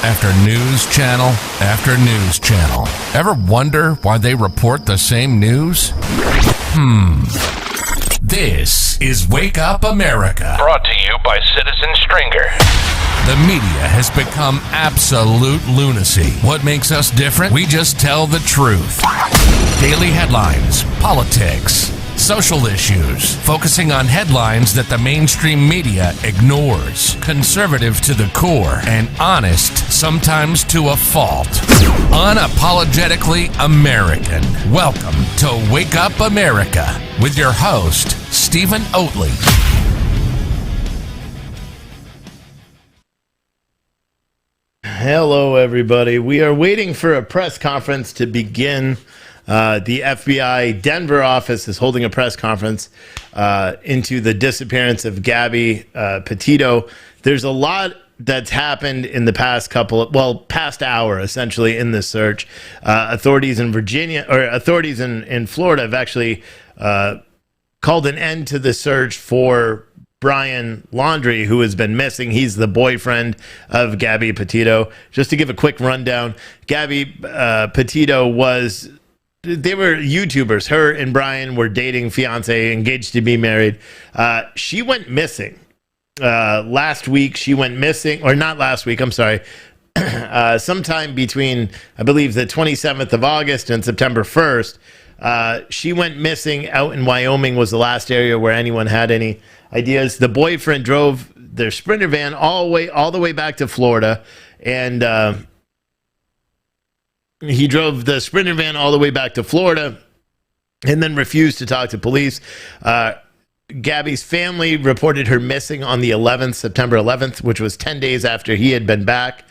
after news channel after news channel. Ever wonder why they report the same news? This is Wake Up America. Brought to you by Citizen Stringer. The media has become absolute lunacy. What makes us different? We just tell the truth. Daily headlines, politics, social issues, focusing on headlines that the mainstream media ignores. Conservative to the core and honest, sometimes to a fault. Unapologetically American. Welcome to Wake Up America with your host, Stephen Oatley. Hello, everybody. We are waiting for a press conference to begin. The FBI Denver office is holding a press conference into the disappearance of Gabby Petito. There's a lot that's happened in the past past hour, essentially, in this search. Authorities in Florida have actually called an end to the search for Brian Laundrie, who has been missing. He's the boyfriend of Gabby Petito. Just to give a quick rundown, Gabby Petito they were YouTubers. Her and Brian were dating, fiance, engaged to be married. She went missing. Last week, she went missing, or not last week, I'm sorry. Sometime between, I believe, the 27th of August and September 1st, she went missing out in Wyoming was the last area where anyone had any ideas. The boyfriend drove their Sprinter van all the way back to Florida, and he drove the Sprinter van all the way back to Florida and then refused to talk to police. Gabby's family reported her missing on the 11th, September 11th, which was 10 days after he had been back.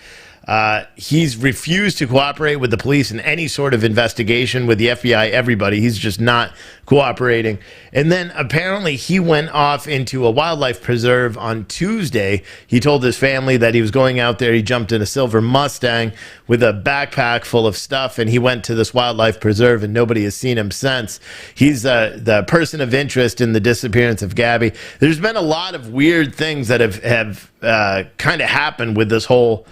He's refused to cooperate with the police in any sort of investigation with the FBI, everybody. He's just not cooperating. And then apparently he went off into a wildlife preserve on Tuesday. He told his family that he was going out there. He jumped in a silver Mustang with a backpack full of stuff, and he went to this wildlife preserve, and nobody has seen him since. He's the person of interest in the disappearance of Gabby. There's been a lot of weird things that have kind of happened with this whole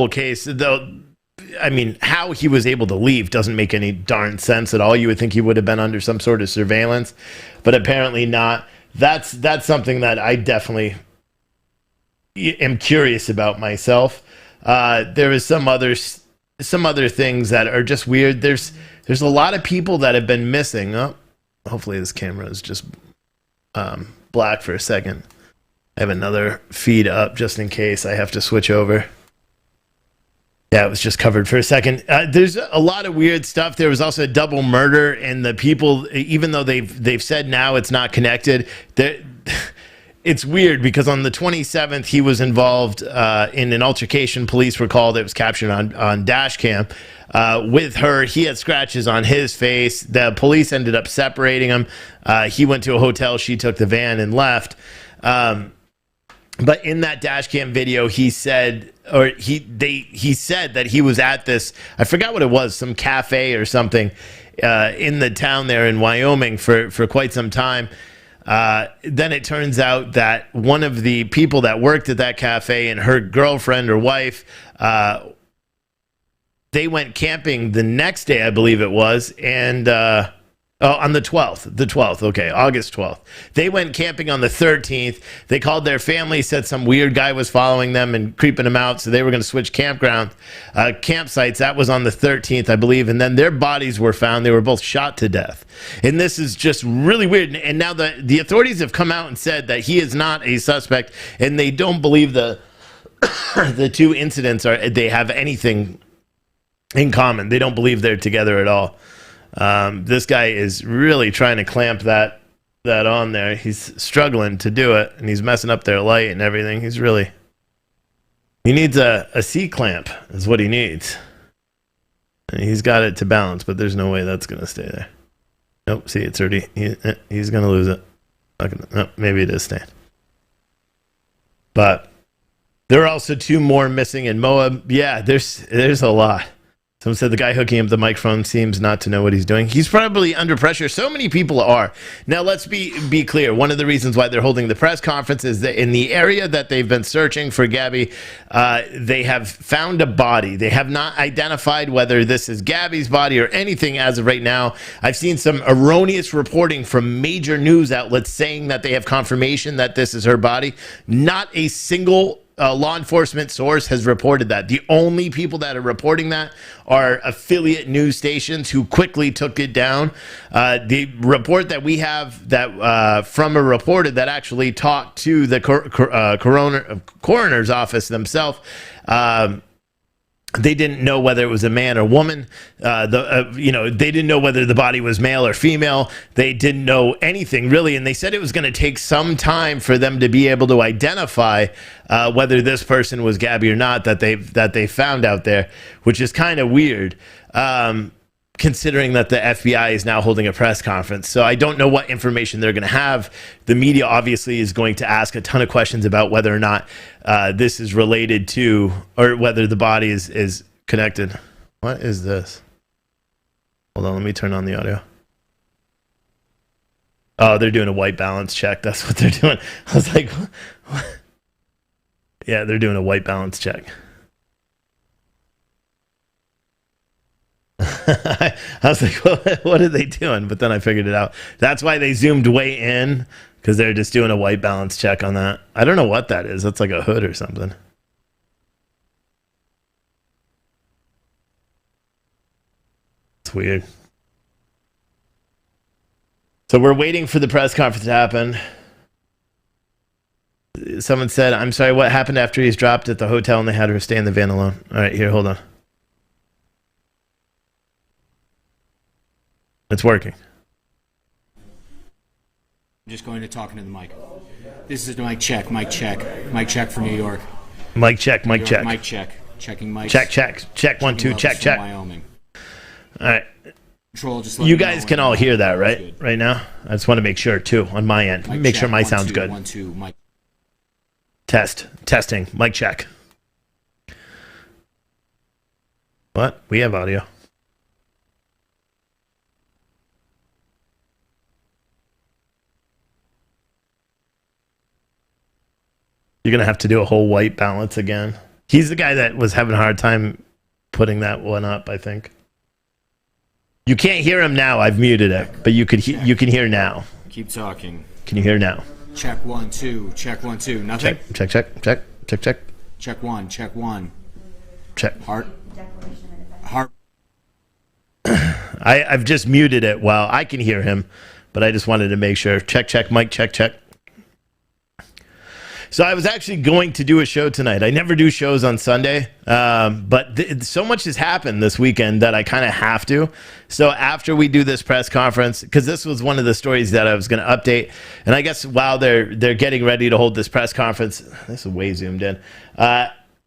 case, though. I mean, how he was able to leave doesn't make any darn sense at all. You would think he would have been under some sort of surveillance, but apparently not. That's something that I definitely am curious about myself. There is some other things that are just weird. There's a lot of people that have been missing. Oh, hopefully this camera is just black for a second. I have another feed up just in case I have to switch over. Yeah, it was just covered for a second. There's a lot of weird stuff. There was also a double murder, and the people, even though they've said now it's not connected, it's weird because on the 27th he was involved in an altercation. Police were called. It was captured on dash cam with her. He had scratches on his face. The police ended up separating him. He went to a hotel. She took the van and left. But in that dash cam video, he said that he was at this, I forgot what it was, some cafe or something in the town there in Wyoming for quite some time. Then it turns out that one of the people that worked at that cafe and her girlfriend or wife, they went camping the next day, I believe it was, and on the 12th, okay, August 12th. They went camping on the 13th. They called their family, said some weird guy was following them and creeping them out, so they were going to switch campsites. That was on the 13th, I believe, and then their bodies were found. They were both shot to death. And this is just really weird. And now the authorities have come out and said that he is not a suspect, and they don't believe the two incidents they have anything in common. They don't believe they're together at all. This guy is really trying to clamp that on there. He's struggling to do it, and he's messing up their light and everything. He needs a C-clamp is what he needs. And he's got it to balance, but there's no way that's going to stay there. Nope, see, it's already, he's going to lose it. Maybe it is staying. But there are also two more missing in Moab. Yeah, there's a lot. Someone said the guy hooking up the microphone seems not to know what he's doing. He's probably under pressure. So many people are. Now, let's be clear. One of the reasons why they're holding the press conference is that in the area that they've been searching for Gabby, they have found a body. They have not identified whether this is Gabby's body or anything as of right now. I've seen some erroneous reporting from major news outlets saying that they have confirmation that this is her body. Not a single law enforcement source has reported that. The only people that are reporting that are affiliate news stations who quickly took it down. The report that we have that from a reporter that actually talked to the coroner's office themselves, they didn't know whether it was a man or woman. They didn't know whether the body was male or female. They didn't know anything really, and they said it was going to take some time for them to be able to identify whether this person was Gabby or not that they found out there, which is kind of weird, considering that the FBI is now holding a press conference. So I don't know what information they're going to have. The media obviously is going to ask a ton of questions about whether or not this is related to, or whether the body is connected. What is this? Hold on, let me turn on the audio. Oh, they're doing a white balance check. That's what they're doing. I was like, what? Yeah, they're doing a white balance check. I was like, what are they doing? But then I figured it out. That's why they zoomed way in, because they're just doing a white balance check on that. I don't know what that is. That's like a hood or something. It's weird. So we're waiting for the press conference to happen. Someone said, I'm sorry, what happened after he's dropped at the hotel and they had her stay in the van alone? All right, here, hold on. It's working. I'm just going to talk into the mic. This is the mic check for New York. Mic check, mic check. Mic check. Checking mics. Check, 1, 2, check. Wyoming. All right. Control, just you guys can all hear that, right? Right now? I just want to make sure, too, on my end. Make sure my sound's good. 1, 2, mic. Testing. Mic check. What? We have audio. You're going to have to do a whole white balance again. He's the guy that was having a hard time putting that one up, I think. You can't hear him now. I've muted it, but you can hear now. Keep talking. Can you hear now? Check 1, 2. Check 1, 2. Nothing? Check. Check 1. Check 1. Check. Heart. I've just muted it while I can hear him, but I just wanted to make sure. Check, mic check. So I was actually going to do a show tonight. I never do shows on Sunday, but so much has happened this weekend that I kind of have to. So after we do this press conference, because this was one of the stories that I was going to update, and I guess while they're getting ready to hold this press conference, this is way zoomed in.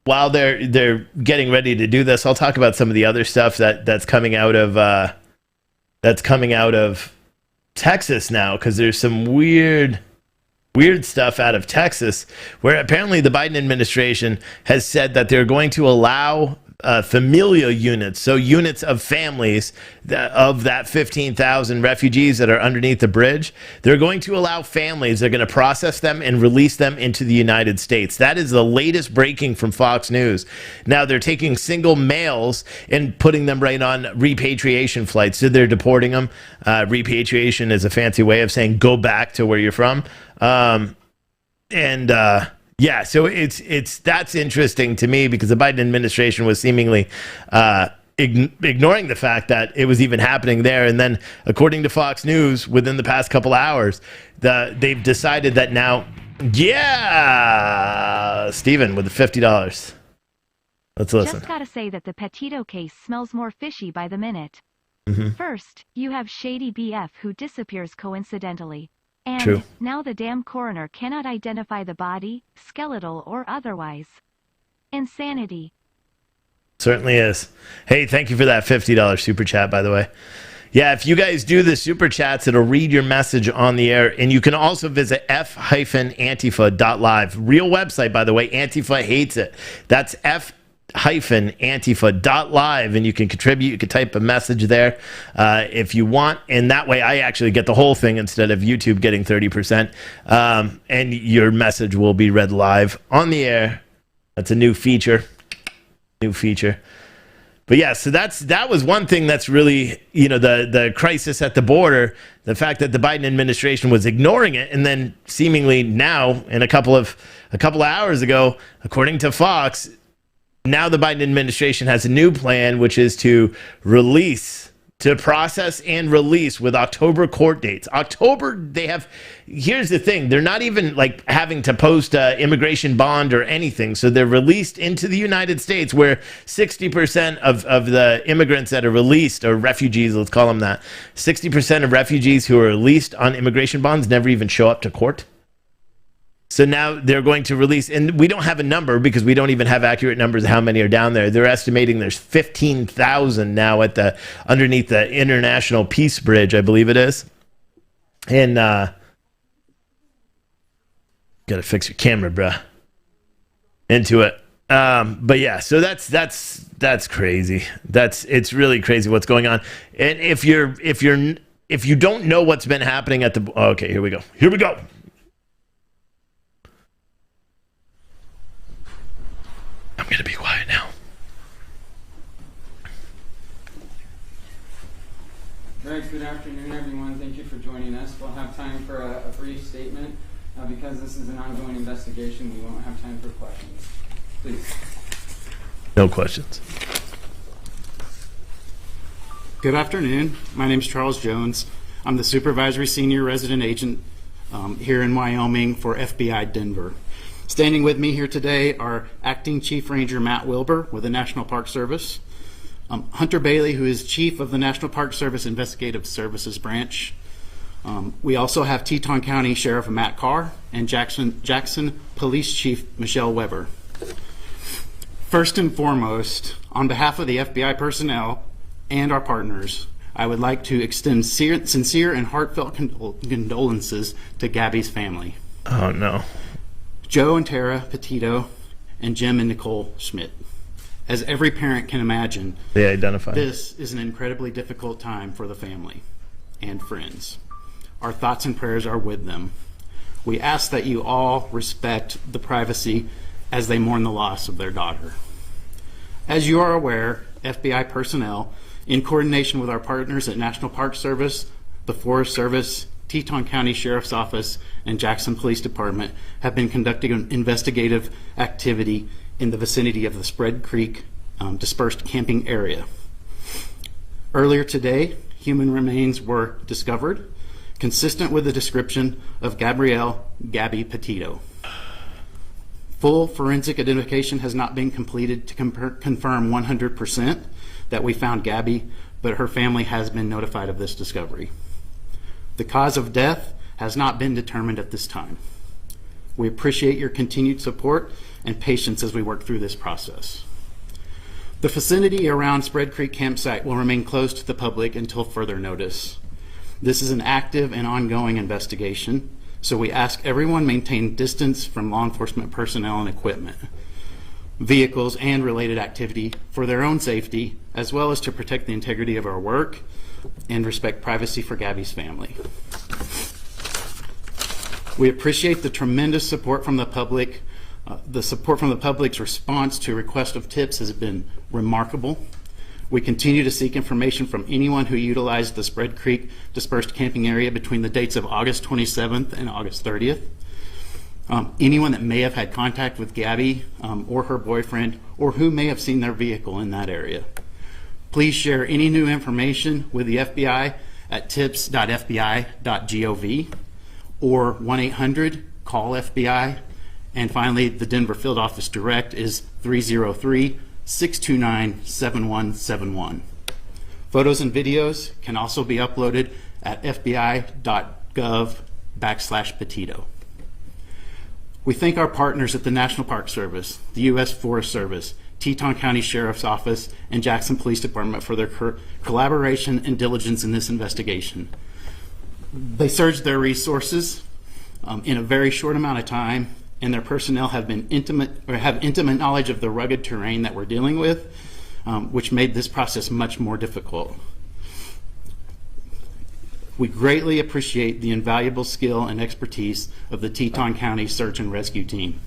While they're getting ready to do this, I'll talk about some of the other stuff that's coming out of Texas now, because there's some weird stuff out of Texas, where apparently the Biden administration has said that they're going to allow familial units, so units of families of that 15,000 refugees that are underneath the bridge. They're going to allow families, they're going to process them and release them into the United States. That is the latest breaking from Fox News. Now they're taking single males and putting them right on repatriation flights. So they're deporting them. Repatriation is a fancy way of saying go back to where you're from. Yeah, so it's that's interesting to me, because the Biden administration was seemingly ignoring the fact that it was even happening there. And then, according to Fox News, within the past couple hours, they've decided that now, Steven with the $50. Let's listen. Just gotta say that the Petito case smells more fishy by the minute. Mm-hmm. First, you have shady BF who disappears coincidentally. And True. Now the damn coroner cannot identify the body, skeletal or otherwise. Insanity. Certainly is. Hey, thank you for that $50 super chat, by the way. Yeah, if you guys do the super chats, it'll read your message on the air. And you can also visit f-antifa.live. Real website, by the way. Antifa hates it. That's Antifa.live, and you can contribute. You can type a message there if you want, and that way I actually get the whole thing instead of YouTube getting 30%, and your message will be read live on the air. That's a new feature. But yeah, so that was one thing that's really, the crisis at the border, the fact that the Biden administration was ignoring it, and then seemingly now, in a couple of hours ago, according to Fox, now the Biden administration has a new plan, which is to process and release with October court dates. Here's the thing, they're not even like having to post immigration bond or anything. So they're released into the United States, where 60% of the immigrants that are released, or refugees, let's call them that, 60% of refugees who are released on immigration bonds never even show up to court. So now they're going to release, and we don't have a number because we don't even have accurate numbers of how many are down there. They're estimating there's 15,000 now underneath the International Peace Bridge, I believe it is. And gotta fix your camera, bruh. Into it. But yeah, so that's crazy. It's really crazy what's going on. And if you don't know what's been happening okay, here we go. I'm going to be quiet now. Right, good afternoon, everyone. Thank you for joining us. We'll have time for a brief statement. Because this is an ongoing investigation, we won't have time for questions. Please. No questions. Good afternoon. My name is Charles Jones. I'm the Supervisory Senior Resident Agent here in Wyoming for FBI Denver. Standing with me here today are Acting Chief Ranger Matt Wilbur with the National Park Service, Hunter Bailey, who is Chief of the National Park Service Investigative Services Branch. We also have Teton County Sheriff Matt Carr and Jackson Police Chief Michelle Weber. First and foremost, on behalf of the FBI personnel and our partners, I would like to extend sincere and heartfelt condolences to Gabby's family. Oh, no. Joe and Tara Petito, and Jim and Nicole Schmidt. As every parent can imagine, they identify. This is an incredibly difficult time for the family and friends. Our thoughts and prayers are with them. We ask that you all respect the privacy as they mourn the loss of their daughter. As you are aware, FBI personnel, in coordination with our partners at National Park Service, the Forest Service, Teton County Sheriff's Office, and Jackson Police Department, have been conducting an investigative activity in the vicinity of the Spread Creek dispersed camping area. Earlier today, human remains were discovered, consistent with the description of Gabby Petito. Full forensic identification has not been completed to confirm 100% that we found Gabby, but her family has been notified of this discovery. The cause of death has not been determined at this time. We appreciate your continued support and patience as we work through this process. The vicinity around Spread Creek campsite will remain closed to the public until further notice. This is an active and ongoing investigation, so we ask everyone maintain distance from law enforcement personnel and equipment, vehicles, and related activity for their own safety, as well as to protect the integrity of our work and respect privacy for Gabby's family. We appreciate the tremendous support from the public. The support from the public's response to request of tips has been remarkable. We continue to seek information from anyone who utilized the Spread Creek dispersed camping area between the dates of August 27th and August 30th. Anyone that may have had contact with Gabby or her boyfriend, or who may have seen their vehicle in that area. Please share any new information with the FBI at tips.fbi.gov or 1-800-CALL-FBI. And finally, the Denver Field Office Direct is 303-629-7171. Photos and videos can also be uploaded at fbi.gov/Petito. We thank our partners at the National Park Service, the U.S. Forest Service, Teton County Sheriff's Office, and Jackson Police Department for their collaboration and diligence in this investigation. They surged their resources in a very short amount of time and their personnel have intimate knowledge of the rugged terrain that we're dealing with, which made this process much more difficult. We greatly appreciate the invaluable skill and expertise of the Teton County Search and Rescue Team.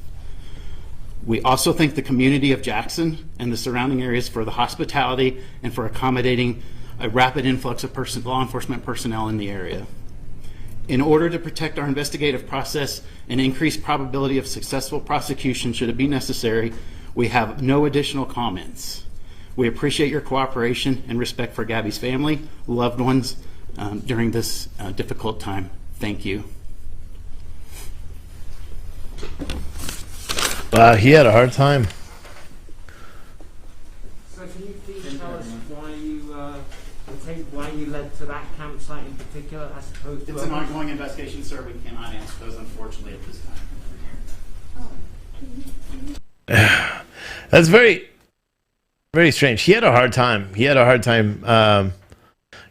We also thank the community of Jackson and the surrounding areas for the hospitality and for accommodating a rapid influx of law enforcement personnel in the area. In order to protect our investigative process and increase probability of successful prosecution should it be necessary, we have no additional comments. We appreciate your cooperation and respect for Gabby's family, loved ones, during this difficult time. Thank you. He had a hard time. So can you please tell us why you led to that campsite in particular as opposed to... It's an ongoing investigation, sir. We cannot answer those, unfortunately, at this time. That's very, very strange. He had a hard time.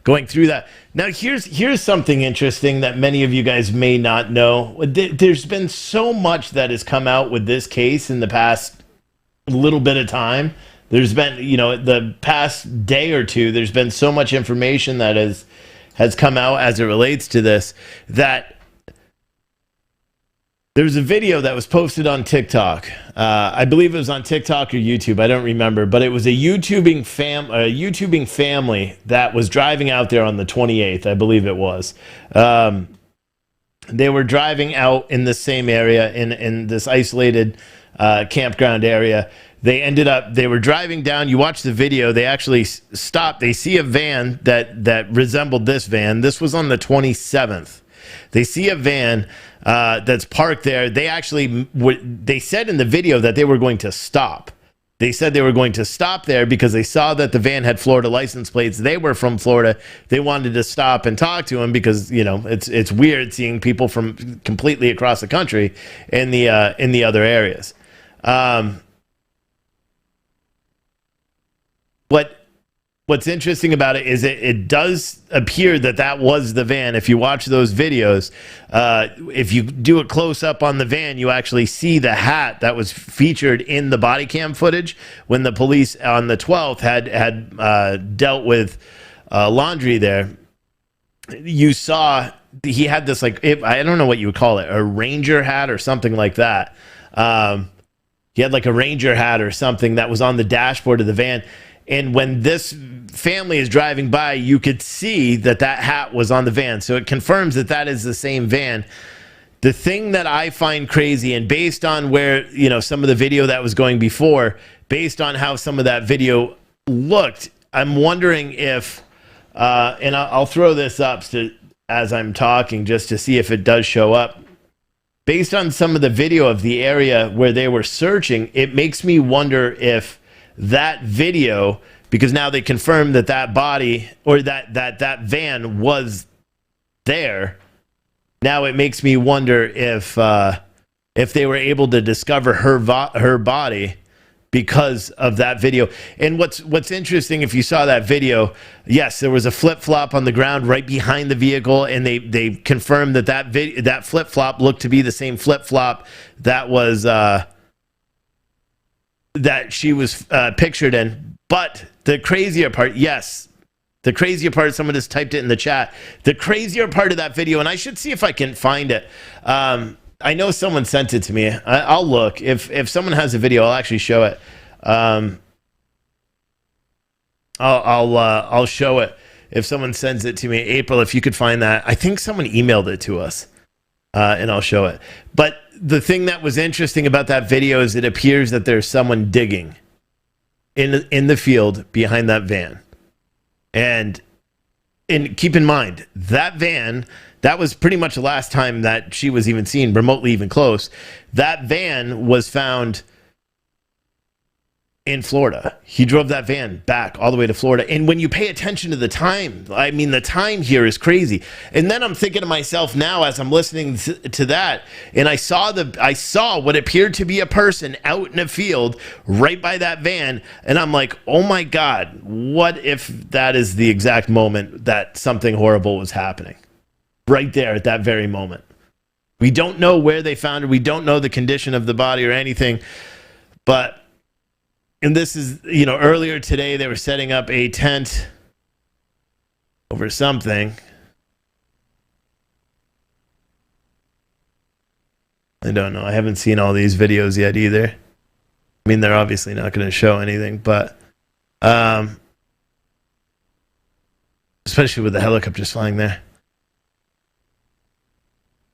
Going through that. Now, here's something interesting that many of you guys may not know. There's been so much that has come out with this case in the past little bit of time. There's been, the past day or two, there's been so much information that has come out as it relates to this, that there was a video that was posted on TikTok. I believe it was on TikTok or YouTube. I don't remember, but it was a YouTubing family that was driving out there on the 28th. I believe it was. They were driving out in the same area in this isolated campground area. They were driving down. You watch the video. They actually stopped. They see a van that resembled this van. This was on the 27th. They see a van that's parked there. They said in the video that they were going to stop. They said they were going to stop there because they saw that the van had Florida license plates. They were from Florida. They wanted to stop and talk to him because, it's weird seeing people from completely across the country in the other areas. What's interesting about it is it does appear that was the van. If you watch those videos, if you do a close up on the van, you actually see the hat that was featured in the body cam footage when the police on the 12th had dealt with laundry there. You saw he had this, I don't know what you would call it, a ranger hat or something like that. He had like a ranger hat or something that was on the dashboard of the van. And when this family is driving by, you could see that hat was on the van. So it confirms that is the same van. The thing that I find crazy, and based on where, some of the video that was going before, based on how some of that video looked, I'm wondering if, and I'll throw this up as I'm talking just to see if it does show up. Based on some of the video of the area where they were searching, it makes me wonder if that video, because now they confirmed that body or that van was there. Now it makes me wonder if they were able to discover her body because of that video. And what's interesting, if you saw that video, yes, there was a flip-flop on the ground right behind the vehicle, and they confirmed that flip-flop looked to be the same flip-flop that was that she was pictured in. But the crazier part, someone just typed it in the chat. The crazier part of that video, and I should see if I can find it. I know someone sent it to me. I'll look. If someone has a video, I'll actually show it. I'll show it if someone sends it to me. April, if you could find that. I think someone emailed it to us, and I'll show it. But the thing that was interesting about that video is it appears that there's someone digging in the field behind that van. And keep in mind, that van, that was pretty much the last time that she was even seen remotely even close. That van was found in Florida. He drove that van back all the way to Florida. And when you pay attention to the time, the time here is crazy. And then I'm thinking to myself now as I'm listening to that, and I saw what appeared to be a person out in a field right by that van. And I'm like, oh my God, what if that is the exact moment that something horrible was happening? Right there at that very moment. We don't know where they found her. We don't know the condition of the body or anything. But, and this is, earlier today they were setting up a tent over something. I don't know. I haven't seen all these videos yet either. I mean, they're obviously not going to show anything, but especially with the helicopters flying there.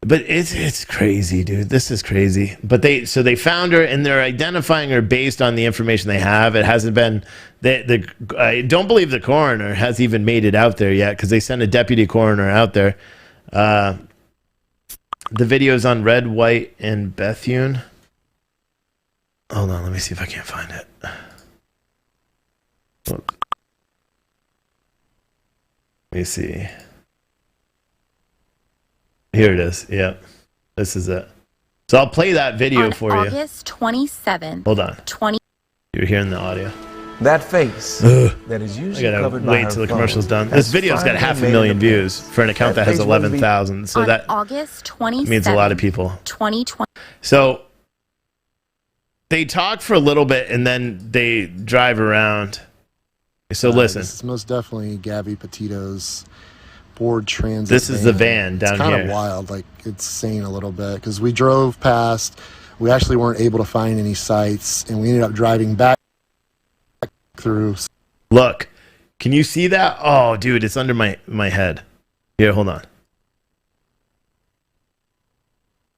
But it's crazy, dude. This is crazy. But they found her and they're identifying her based on the information they have. It hasn't been I don't believe the coroner has even made it out there yet because they sent a deputy coroner out there. The video's on Red, White, and Bethune. Hold on, let me see if I can't find it. Whoops. Let me see. Here it is. Yep. This is it. So I'll play that video on for August 27th. Hold on. You're hearing the audio. That face that is usually covered by wait her till the phone commercial's done. This video's got 500,000 views for an account that has 11,000. So on that August 27th, means a lot of people. 2020. So they talk for a little bit and then they drive around. So listen. This is most definitely Gabby Petito's Ford Transit. This is the van down here. It's kind of wild. Like, it's saying a little bit because we drove past. We actually weren't able to find any sites, and we ended up driving back through. Look, can you see that? Oh, dude, it's under my head. Here, hold on.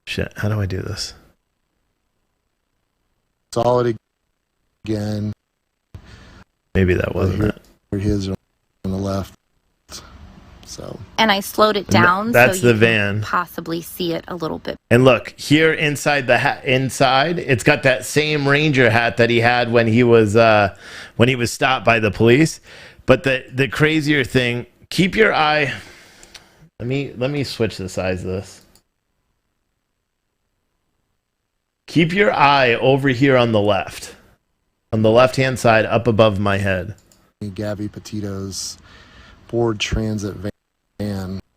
Shit, how do I do this? Solid again. Maybe that wasn't it. His on the left. So. And I slowed it down that's so you the van. can possibly see it a little bit. And look, here inside the inside, it's got that same Ranger hat that he had when he was stopped by the police. But the crazier thing, keep your eye. Let me switch the size of this. Keep your eye over here on the left-hand side, up above my head. Gabby Petito's Ford Transit van.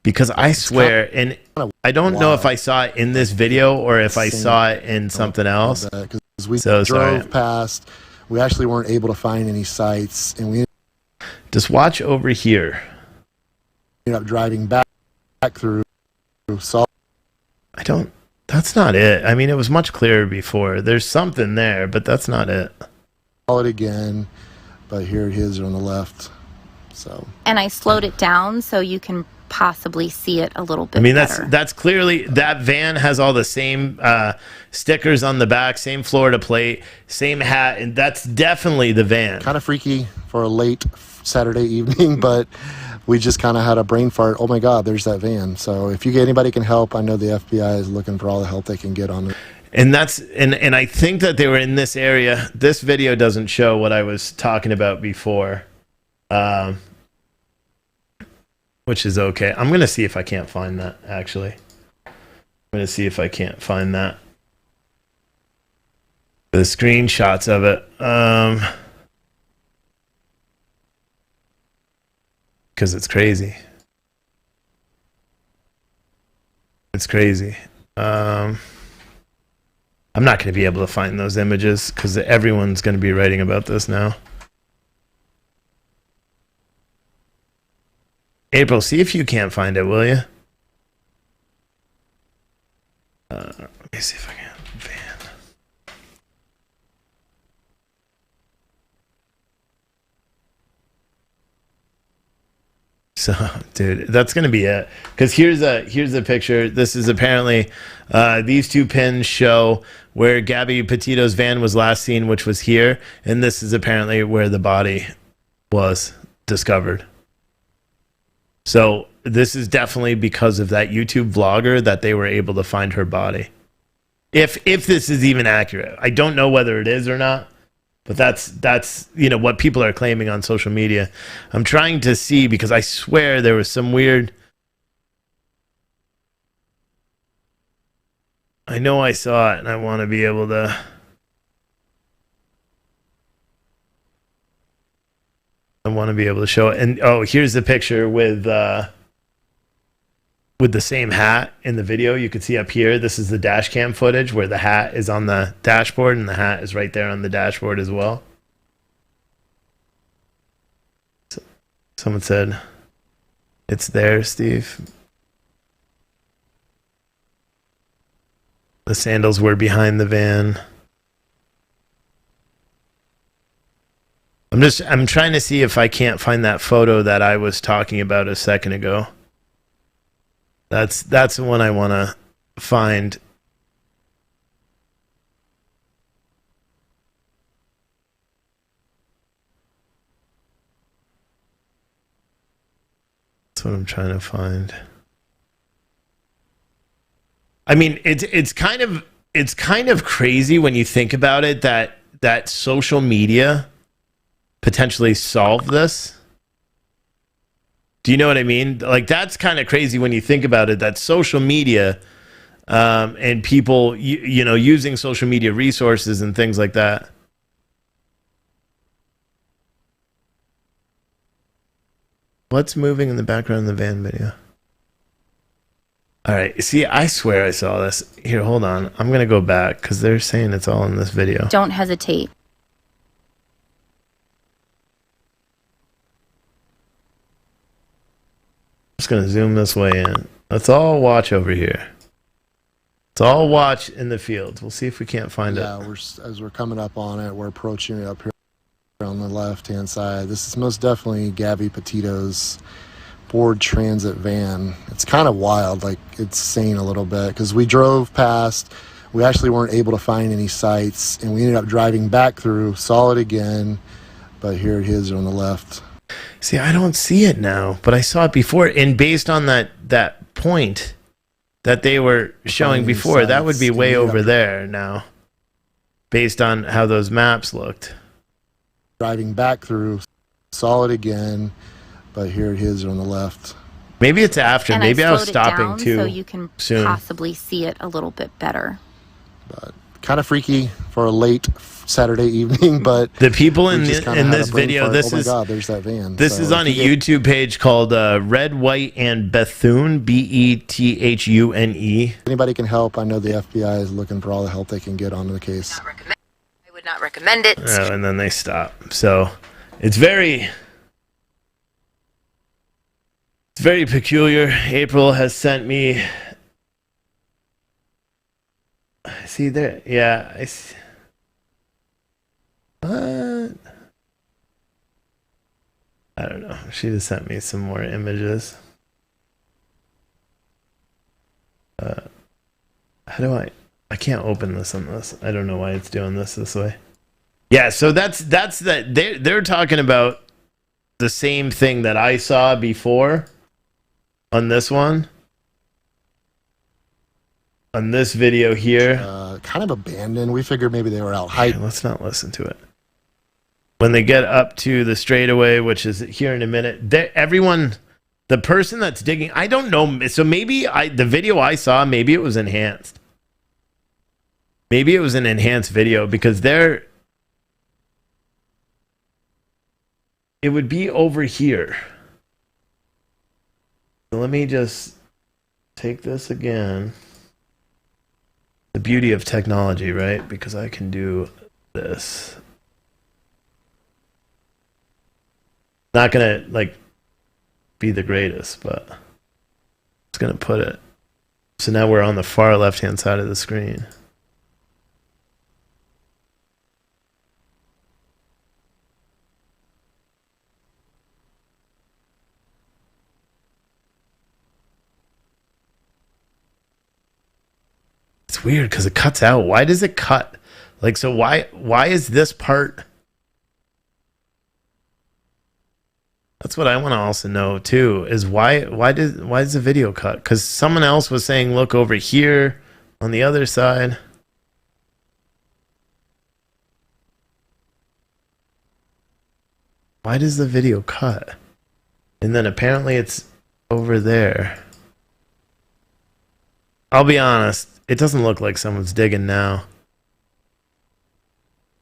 Because I swear, and I don't know if I saw it in this video or if I saw it in something else. Because we drove sorry. Past, we actually weren't able to find any sites, and we just watch over here. Ended up driving back through. That's not it. I mean, it was much clearer before. There's something there, but that's not it. It again, but here it is on the left. So. And I slowed it down so you can possibly see it a little bit. I mean, better. that's clearly, that van has all the same stickers on the back, same Florida plate, same hat, and that's definitely the van. Kind of freaky for a late Saturday evening, but we just kind of had a brain fart. Oh my God, there's that van. So if anybody can help, I know the FBI is looking for all the help they can get on it. And and I think that they were in this area. This video doesn't show what I was talking about before. Which is okay. I'm going to see if I can't find that, actually. I'm going to see if I can't find that. The screenshots of it. Because it's crazy. It's crazy. I'm not going to be able to find those images because everyone's going to be writing about this now. April, see if you can't find it, will you? Let me see if I can. Van. So, dude, that's gonna be it. Because here's a picture. This is apparently these two pins show where Gabby Petito's van was last seen, which was here, and this is apparently where the body was discovered. So this is definitely because of that YouTube vlogger that they were able to find her body. If this is even accurate. I don't know whether it is or not, but that's what people are claiming on social media. I'm trying to see because I swear there was some weird. I know I saw it and I want to be able to. I want to be able to show it. And here's the picture with with the same hat in the video. You can see up here, this is the dash cam footage where the hat is on the dashboard and the hat is right there on the dashboard as well. Someone said, it's there, Steve. The sandals were behind the van. I'm trying to see if I can't find that photo that I was talking about a second ago. That's the one I want to find. That's what I'm trying to find. I mean, it's kind of crazy when you think about it that social media potentially solved this. Do you know what I mean? Like, that's kind of crazy when you think about it, that social media and people, you know, using social media resources and things like that. What's moving in the background of the van video? All right. See, I swear I saw this. Here, hold on. I'm going to go back because they're saying it's all in this video. Don't hesitate. Just going to zoom this way in. Let's all watch over here. Let's all watch in the fields. We'll see if we can't find it. Yeah, as we're coming up on it, we're approaching it up here on the left-hand side. This is most definitely Gabby Petito's Ford Transit van. It's kind of wild, like it's saying a little bit, because we drove past, we actually weren't able to find any sites, and we ended up driving back through, saw it again, but here it is on the left. See, I don't see it now, but I saw it before, and based on that point that they were showing before, that would be way over there now, based on how those maps looked. Driving back through, saw it again, but here it is on the left. Maybe it's after. And maybe I was slowed it stopping down too so you can soon. possibly see it a little bit better. But kind of freaky for a late Saturday evening, but the people in this video, this oh my is God, there's that van. This is on a YouTube page called Red, White, and Bethune, Bethune. Anybody can help. I know the FBI is looking for all the help they can get onto the case. I would not recommend it. Oh, and then they stop. So it's very peculiar. April has sent me. See there? Yeah, I see. What? I don't know. She just sent me some more images. How do I can't open this on this. I don't know why it's doing this way. Yeah, so that's that. They're talking about the same thing that I saw before on this one. On this video here. Kind of abandoned. We figured maybe they were out hiking. Let's not listen to it. When they get up to the straightaway, which is here in a minute, everyone, the person that's digging, I don't know. So maybe the video I saw, maybe it was enhanced. Maybe it was an enhanced video because it would be over here. So let me just take this again. The beauty of technology, right? Because I can do this. Not gonna be the greatest, but it's gonna put it. So now we're on the far left-hand side of the screen. It's weird because it cuts out. Why does it cut? So why is this part? That's what I want to also know too, is why does the video cut? Because someone else was saying, look over here on the other side. Why does the video cut? And then apparently it's over there. I'll be honest, it doesn't look like someone's digging now.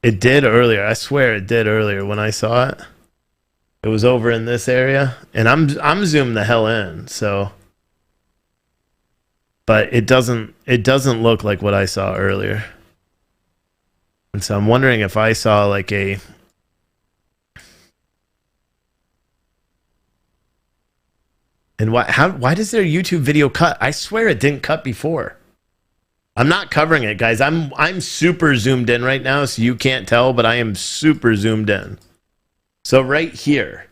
It did earlier. I swear it did earlier when I saw it. It was over in this area, and I'm zoomed the hell in, so but it doesn't look like what I saw earlier. And so I'm wondering if I saw like a and why does their YouTube video cut? I swear it didn't cut before. I'm not covering it, guys. I'm super zoomed in right now, so you can't tell, but I am super zoomed in. So right here,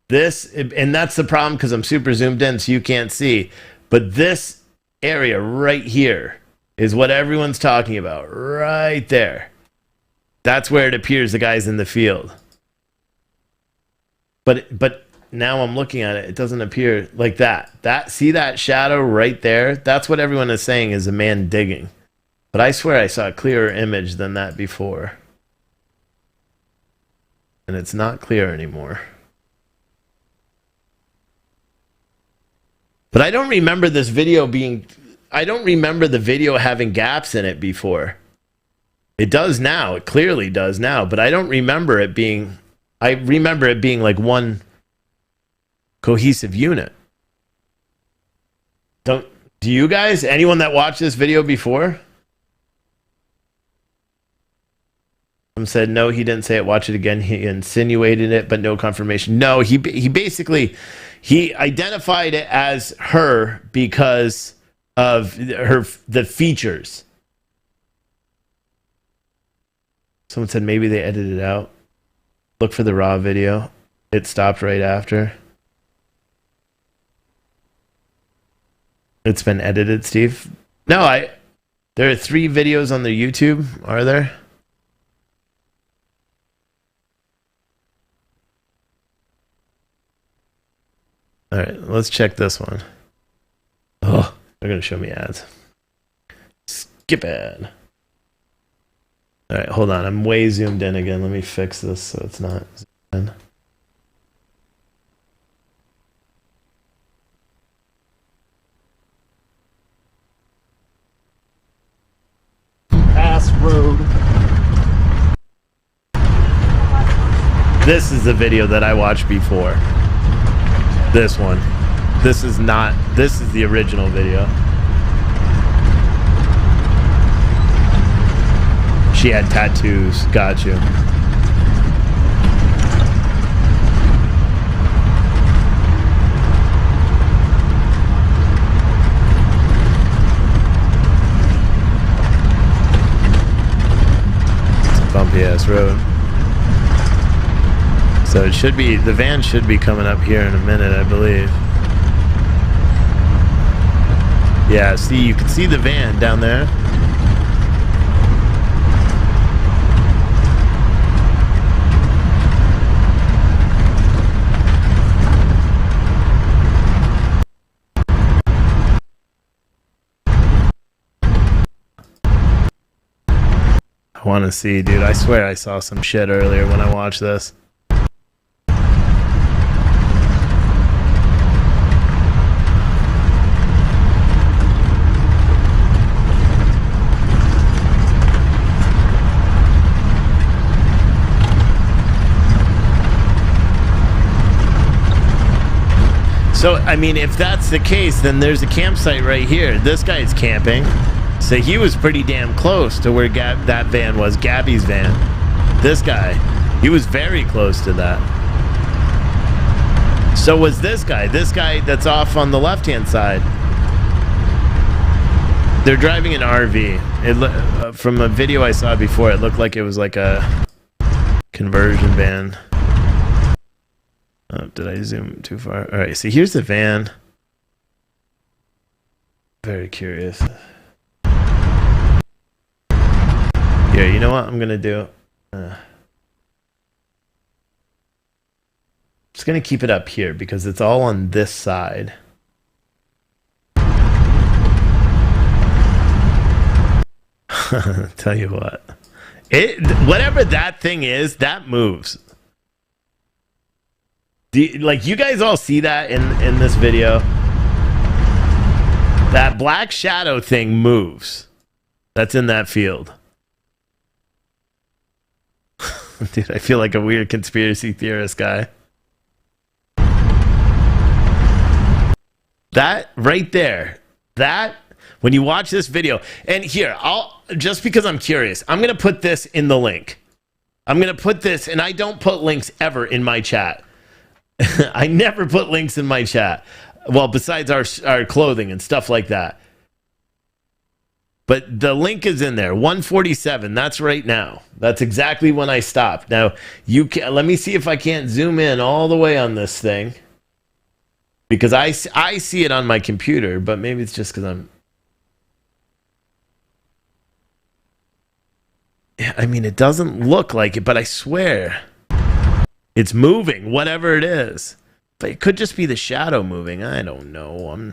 and that's the problem because I'm super zoomed in, so you can't see. But this area right here is what everyone's talking about, right there. That's where it appears the guy's in the field. But now I'm looking at it, it doesn't appear like that. See that shadow right there? That's what everyone is saying is a man digging. But I swear I saw a clearer image than that before. And it's not clear anymore. But I don't remember this video I don't remember the video having gaps in it before. It does now. It clearly does now. But I don't remember it being... I remember it being like one cohesive unit. Do you guys? Anyone that watched this video before? Some said no, he didn't say it. Watch it again. He insinuated it, but no confirmation. No, he basically identified it as her because of the features. Someone said maybe they edited it out. Look for the raw video. It stopped right after. It's been edited, Steve. No, there are 3 videos on the YouTube, are there? All right, let's check this one. Oh, they're going to show me ads. Skip ad. All right, hold on. I'm way zoomed in again. Let me fix this so it's not zoomed in. Pass road. This is the video that I watched before. This one. This is the original video. She had tattoos. Got you. It's a bumpy ass road. So it should be, the van should be coming up here in a minute, I believe. Yeah, see, you can see the van down there. I want to see, dude. I swear I saw some shit earlier when I watched this. So, I mean, if that's the case, then there's a campsite right here. This guy's camping. So he was pretty damn close to where that van was, Gabby's van. This guy, he was very close to that. So was this guy that's off on the left-hand side. They're driving an RV. From a video I saw before, it looked like it was like a conversion van. Oh, did I zoom too far? All right, so here's the van. Very curious. Here, you know what I'm gonna do? Just gonna keep it up here because it's all on this side. Tell you what, whatever that thing is, that moves. Like, you guys all see that in this video? That black shadow thing moves. That's in that field. Dude, I feel like a weird conspiracy theorist guy. That right there, that When you watch this video, and here, just because I'm curious, I'm going to put this in the link. I'm going to put this, and I don't put links ever in my chat. I never put links in my chat. Well, besides our clothing and stuff like that. But the link is in there, 147. That's right now. That's exactly when I stopped. Now, let me see if I can't zoom in all the way on this thing. Because I see it on my computer, but maybe it's just because I'm... I mean, it doesn't look like it, but I swear it's moving, whatever it is. But it could just be the shadow moving. I don't know.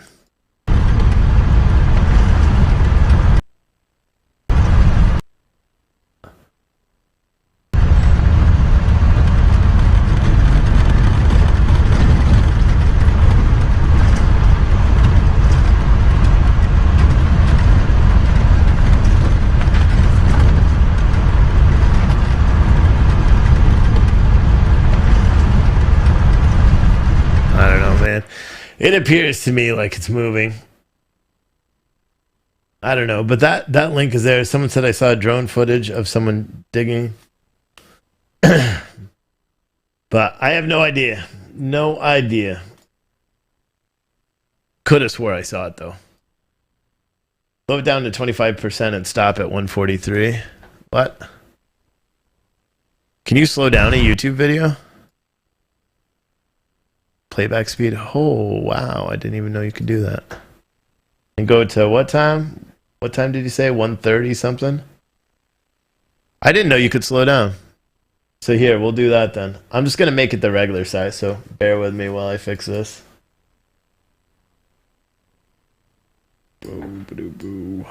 It appears to me like it's moving. I don't know, but that link is there. Someone said I saw drone footage of someone digging. But I have no idea. No idea. Could have swore I saw it, though. Slow it down to 25% and stop at 143. What? Can you slow down a YouTube video? Playback speed. Oh, wow. I didn't even know you could do that. And go to what time? What time did you say? 1:30 something? I didn't know you could slow down. So here, we'll do that then. I'm just going to make it the regular size, so bear with me while I fix this. Boo.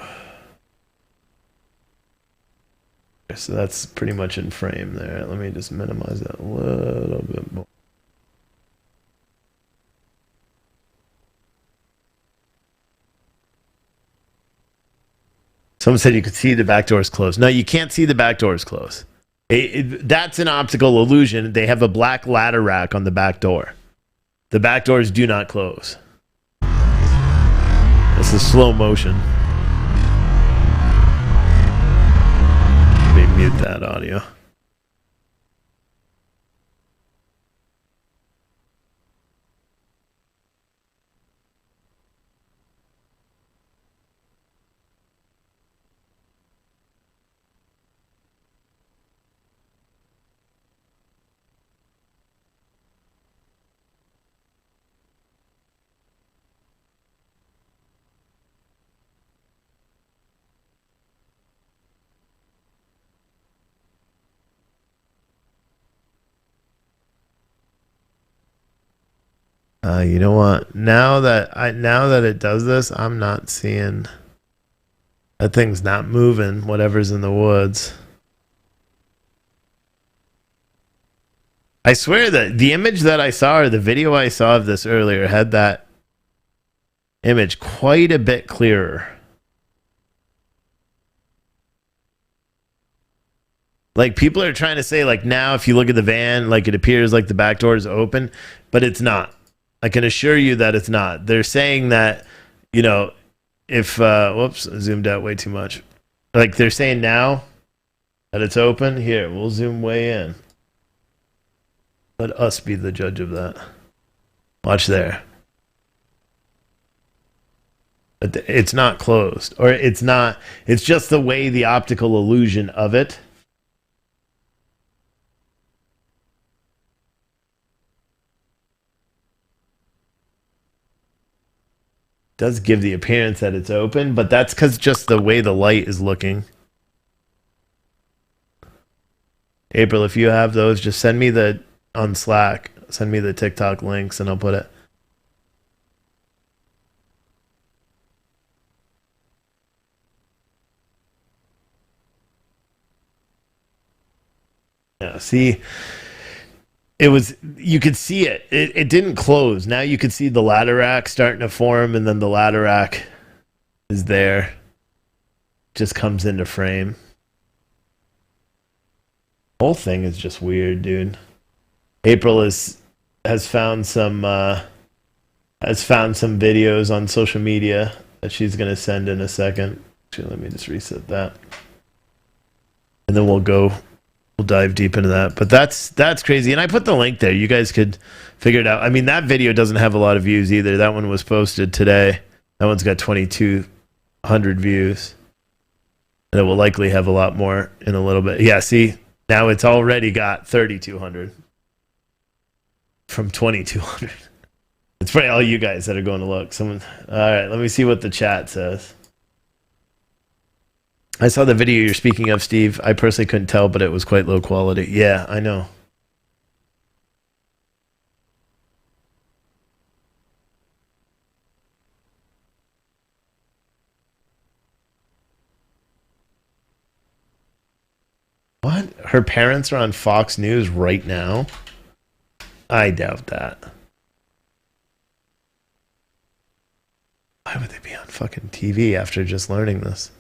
So that's pretty much in frame there. Let me just minimize that a little bit more. Someone said you could see the back doors closed. No, you can't see the back doors closed. That's an optical illusion. They have a black ladder rack on the back door. The back doors do not close. This is slow motion. Let me mute that audio. You know what? Now that it does this, I'm not seeing that thing's not moving. Whatever's in the woods. I swear that the image that I saw, or the video I saw of this earlier, had that image quite a bit clearer. Like, people are trying to say, like, now if you look at the van, like, it appears like the back door is open, but it's not. I can assure you that it's not. They're saying that, you know, if, whoops, I zoomed out way too much. Like, they're saying now that it's open. Here, we'll zoom way in. Let us be the judge of that. Watch there. But it's not closed. Or it's not, it's just the way the optical illusion of it. Does give the appearance that it's open, but that's because just the way the light is looking. April, if you have those, just send me on Slack, send me the TikTok links and I'll put it. Yeah, see, you could see it. It didn't close. Now you could see the ladder rack starting to form, and then the ladder rack is there. Just comes into frame. The whole thing is just weird, dude. April has found some videos on social media that she's going to send in a second. Actually, let me just reset that. And then we'll dive deep into that. But that's crazy. And I put the link there. You guys could figure it out. I mean, that video doesn't have a lot of views either. That one was posted today. That one's got 2,200 views. And it will likely have a lot more in a little bit. Yeah, see, now it's already got 3,200 from 2,200. It's probably all you guys that are going to look. All right, let me see what the chat says. I saw the video you're speaking of, Steve. I personally couldn't tell, but it was quite low quality. Yeah, I know. What? Her parents are on Fox News right now? I doubt that. Why would they be on fucking TV after just learning this?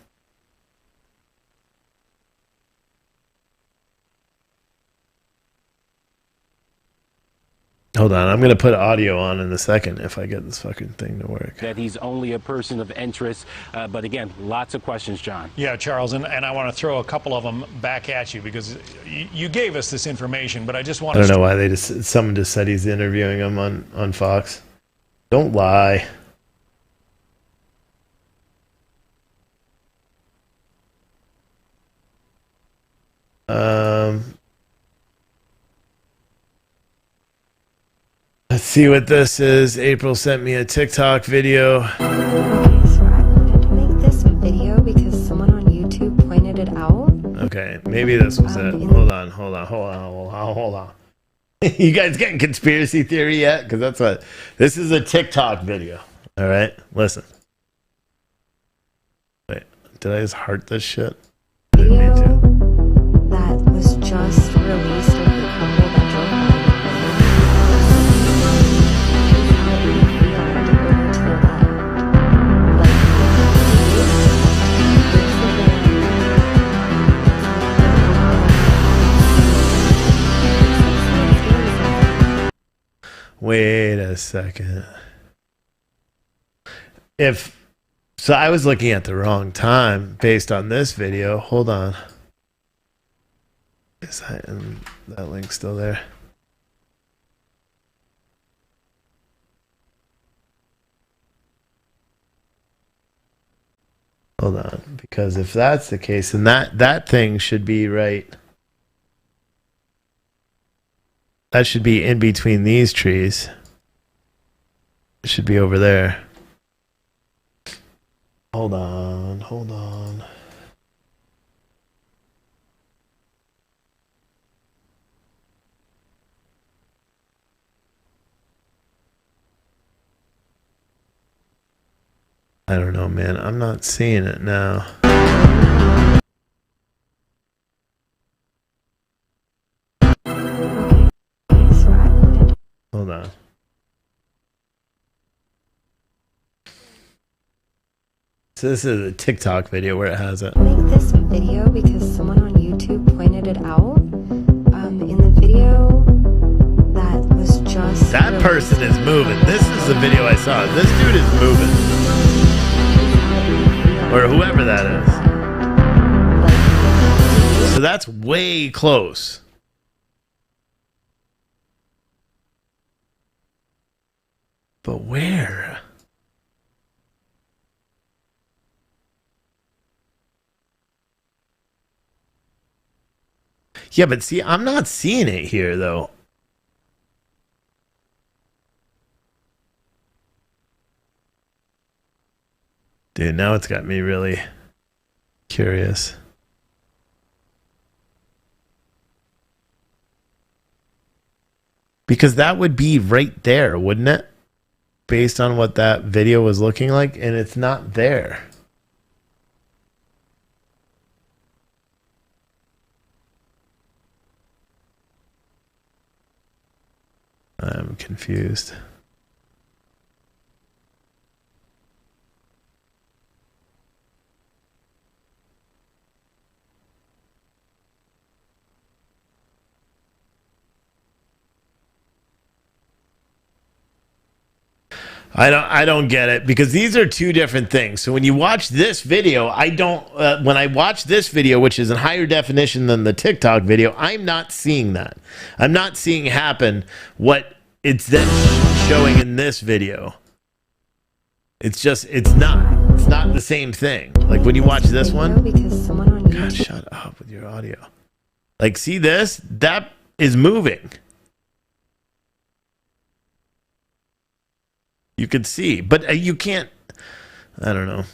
Hold on, I'm going to put audio on in a second if I get this fucking thing to work. That he's only a person of interest. But again, lots of questions, John. Yeah, Charles, and I want to throw a couple of them back at you because you gave us this information, but I just want to... I don't know why someone just said he's interviewing him on Fox. Don't lie. Let's see what this is. April sent me a TikTok video. So I wanted to make this video because someone on YouTube pointed it out. Okay, maybe this was it. Hold on. You guys getting conspiracy theory yet? Because that's what... This is a TikTok video. All right, listen. Wait, did I just heart this shit? Video that was just released of the couple that drove by. Wait a second. So I was looking at the wrong time based on this video. Hold on. Is that link still there? Hold on, because if that's the case, then that thing should be right. That should be in between these trees. It should be over there. Hold on. I don't know, man. I'm not seeing it now. Hold on. So this is a TikTok video where it has it. I make this video because someone on YouTube pointed it out. In the video that was just... That person is moving. This is the video I saw. This dude is moving. Or whoever that is. So that's way close. But where? Yeah, but see, I'm not seeing it here, though. Dude, now it's got me really curious. Because that would be right there, wouldn't it? Based on what that video was looking like, and it's not there. I'm confused. I don't get it because these are two different things. So when you watch this video, when I watch this video, which is in higher definition than the TikTok video, I'm not seeing that. I'm not seeing happen what it's then showing in this video. It's not the same thing. Like when you watch this one, because someone on God, shut up with your audio. Like, see this? That is moving. You could see, but you can't. I don't know.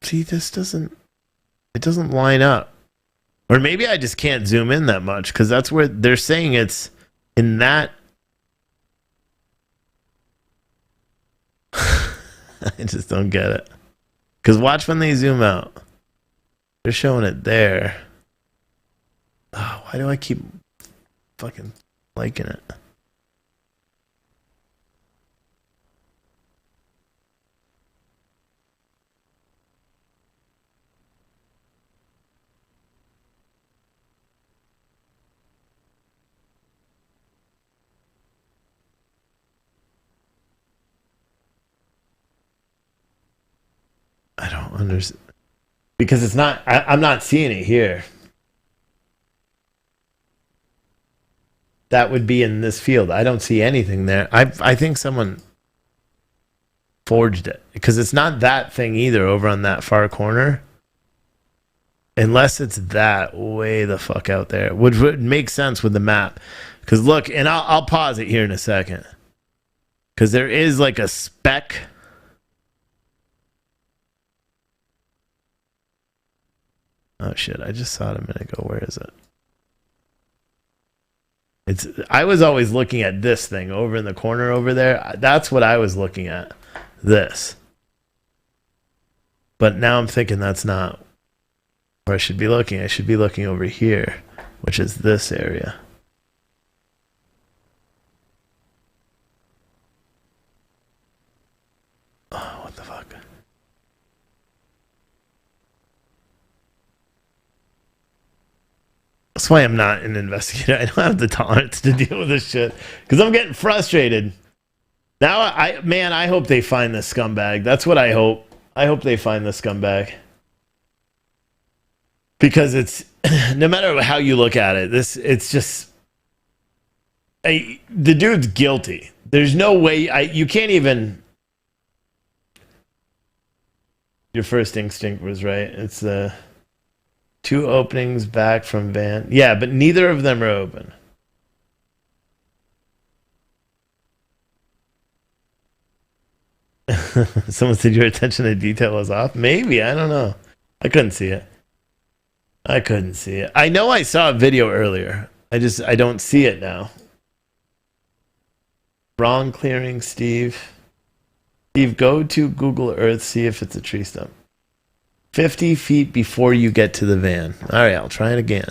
See, this doesn't line up. Or maybe I just can't zoom in that much because that's where they're saying it's in that. I just don't get it. Because watch when they zoom out. They're showing it there. Oh, why do I keep fucking liking it? I don't understand. Because it's not, I'm not seeing it here. That would be in this field. I don't see anything there. I think someone forged it. Because it's not that thing either over on that far corner. Unless it's that way the fuck out there. Which would make sense with the map. Because look, and I'll pause it here in a second. Because there is like a speck. Oh shit, I just saw it a minute ago. Where is it? I was always looking at this thing over in the corner over there. That's what I was looking at. This. But now I'm thinking that's not where I should be looking. I should be looking over here, which is this area. Oh, what the fuck? That's why I'm not an investigator. I don't have the tolerance to deal with this shit because I'm getting frustrated. Now, I hope they find this scumbag. That's what I hope. I hope they find this scumbag because it's no matter how you look at it, it's just the dude's guilty. There's no way you can't even. Your first instinct was right. It's the. 2 openings back from van. Yeah, but neither of them are open. Someone said your attention to detail was off. Maybe, I don't know. I couldn't see it. I know I saw a video earlier. I don't see it now. Wrong clearing, Steve. Steve, go to Google Earth, see if it's a tree stump. 50 feet before you get to the van. All right, I'll try it again.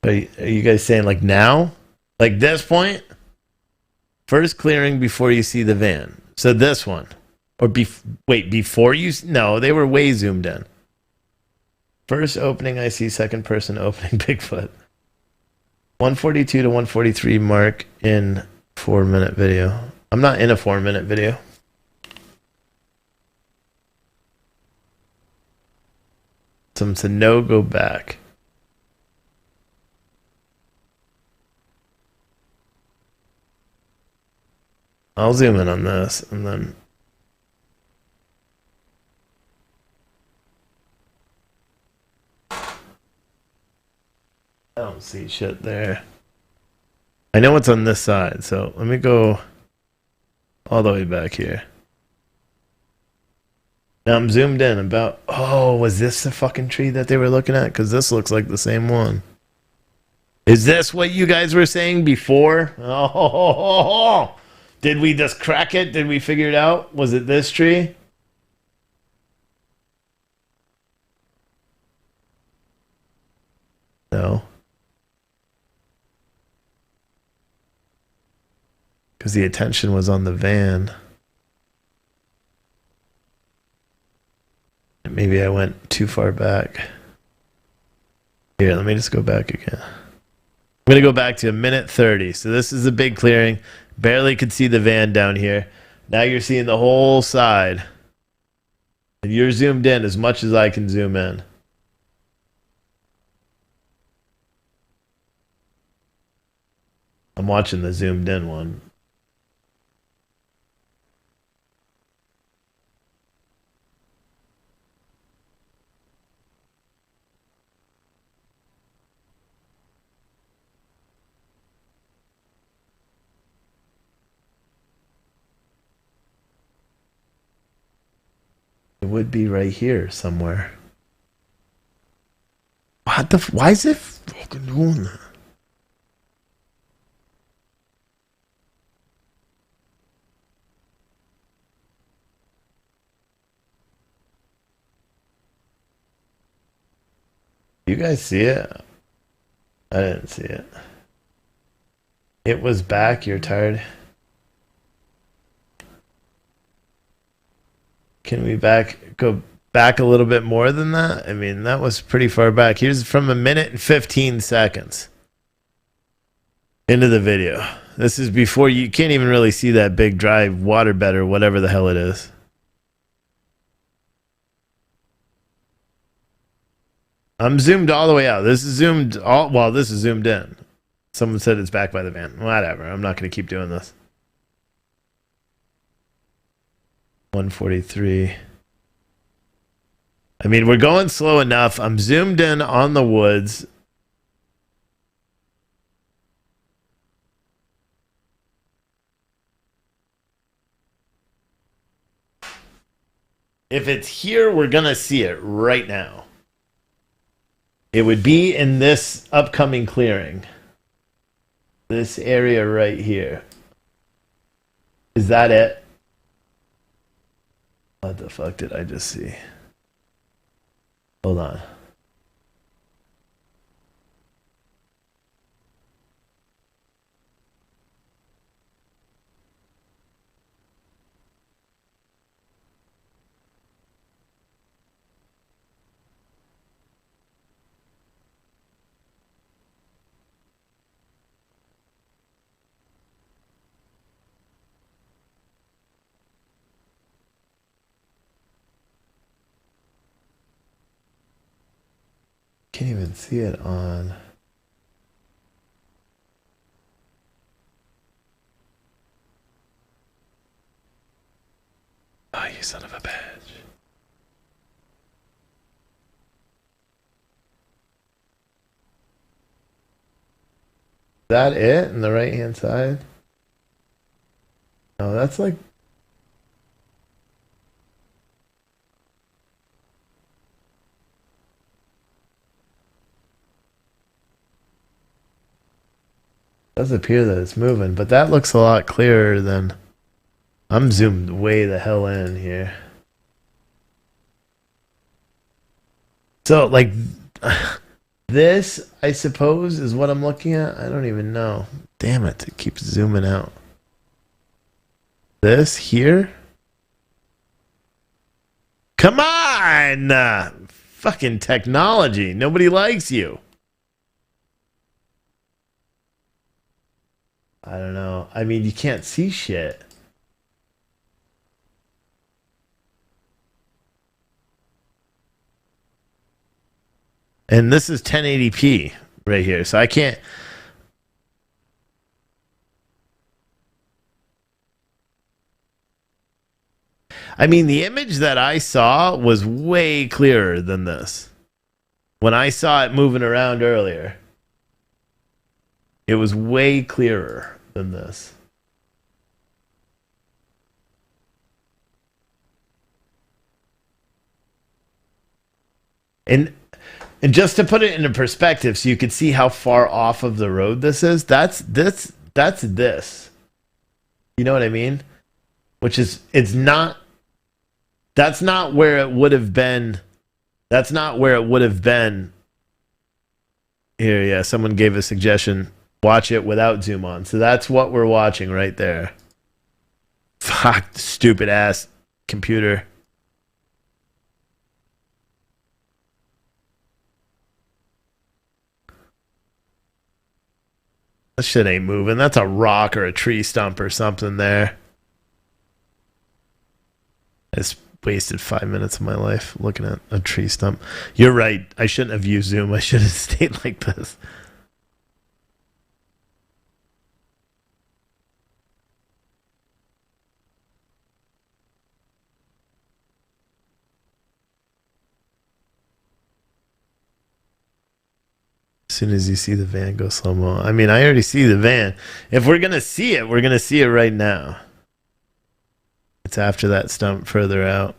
Are you guys saying like now? Like this point? First clearing before you see the van. So this one. Or wait, before you... No, they were way zoomed in. First opening I see, second person opening Bigfoot. 142 to 143 mark in 4-minute video. I'm not in a 4-minute video. Someone said no, go back. I'll zoom in on this and then... I don't see shit there. I know it's on this side, so let me go all the way back here. Now I'm zoomed in about... Oh, was this the fucking tree that they were looking at? Because this looks like the same one. Is this what you guys were saying before? Oh, did we just crack it? Did we figure it out? Was it this tree? No. because the attention was on the van. Maybe I went too far back. Here, let me just go back again. I'm going to go back to a minute 30. So this is a big clearing. Barely could see the van down here. Now you're seeing the whole side. And you're zoomed in as much as I can zoom in. I'm watching the zoomed in one. It would be right here somewhere. What the? Why is it fucking doing that? You guys see it? I didn't see it. It was back. You're tired. Can we go back a little bit more than that? I mean, that was pretty far back. Here's from a minute and 15 seconds into the video. This is before you can't even really see that big dry waterbed or whatever the hell it is. I'm zoomed all the way out. This is zoomed this is zoomed in. Someone said it's back by the van. Whatever. I'm not going to keep doing this. 143. I mean, we're going slow enough. I'm zoomed in on the woods. If it's here, we're going to see it right now. It would be in this upcoming clearing. This area right here. Is that it? What the fuck did I just see? Hold on. Can't even see it on. Oh, you son of a bitch. Is that it on the right hand side? No, that's like. Does appear that it's moving, but that looks a lot clearer than. I'm zoomed way the hell in here. So, like, this, I suppose, is what I'm looking at. I don't even know. Damn it, it keeps zooming out. This here? Come on! Fucking technology. Nobody likes you. I don't know. I mean, you can't see shit. And this is 1080p right here, so I can't. I mean, the image that I saw was way clearer than this. When I saw it moving around earlier, it was way clearer than this. And just to put it into perspective so you could see how far off of the road this is, that's this. You know what I mean? Which is, it's not, that's not where it would have been. That's not where it would have been. Here, yeah, someone gave a suggestion. watch it without zoom on. So that's what we're watching right there. Fuck, stupid ass computer. That shit ain't moving. That's a rock or a tree stump or something there. I just wasted 5 minutes of my life looking at a tree stump. You're right. I shouldn't have used Zoom. I should have stayed like this. As soon as you see the van go slow-mo. I mean, I already see the van. If we're going to see it, we're going to see it right now. It's after that stump further out.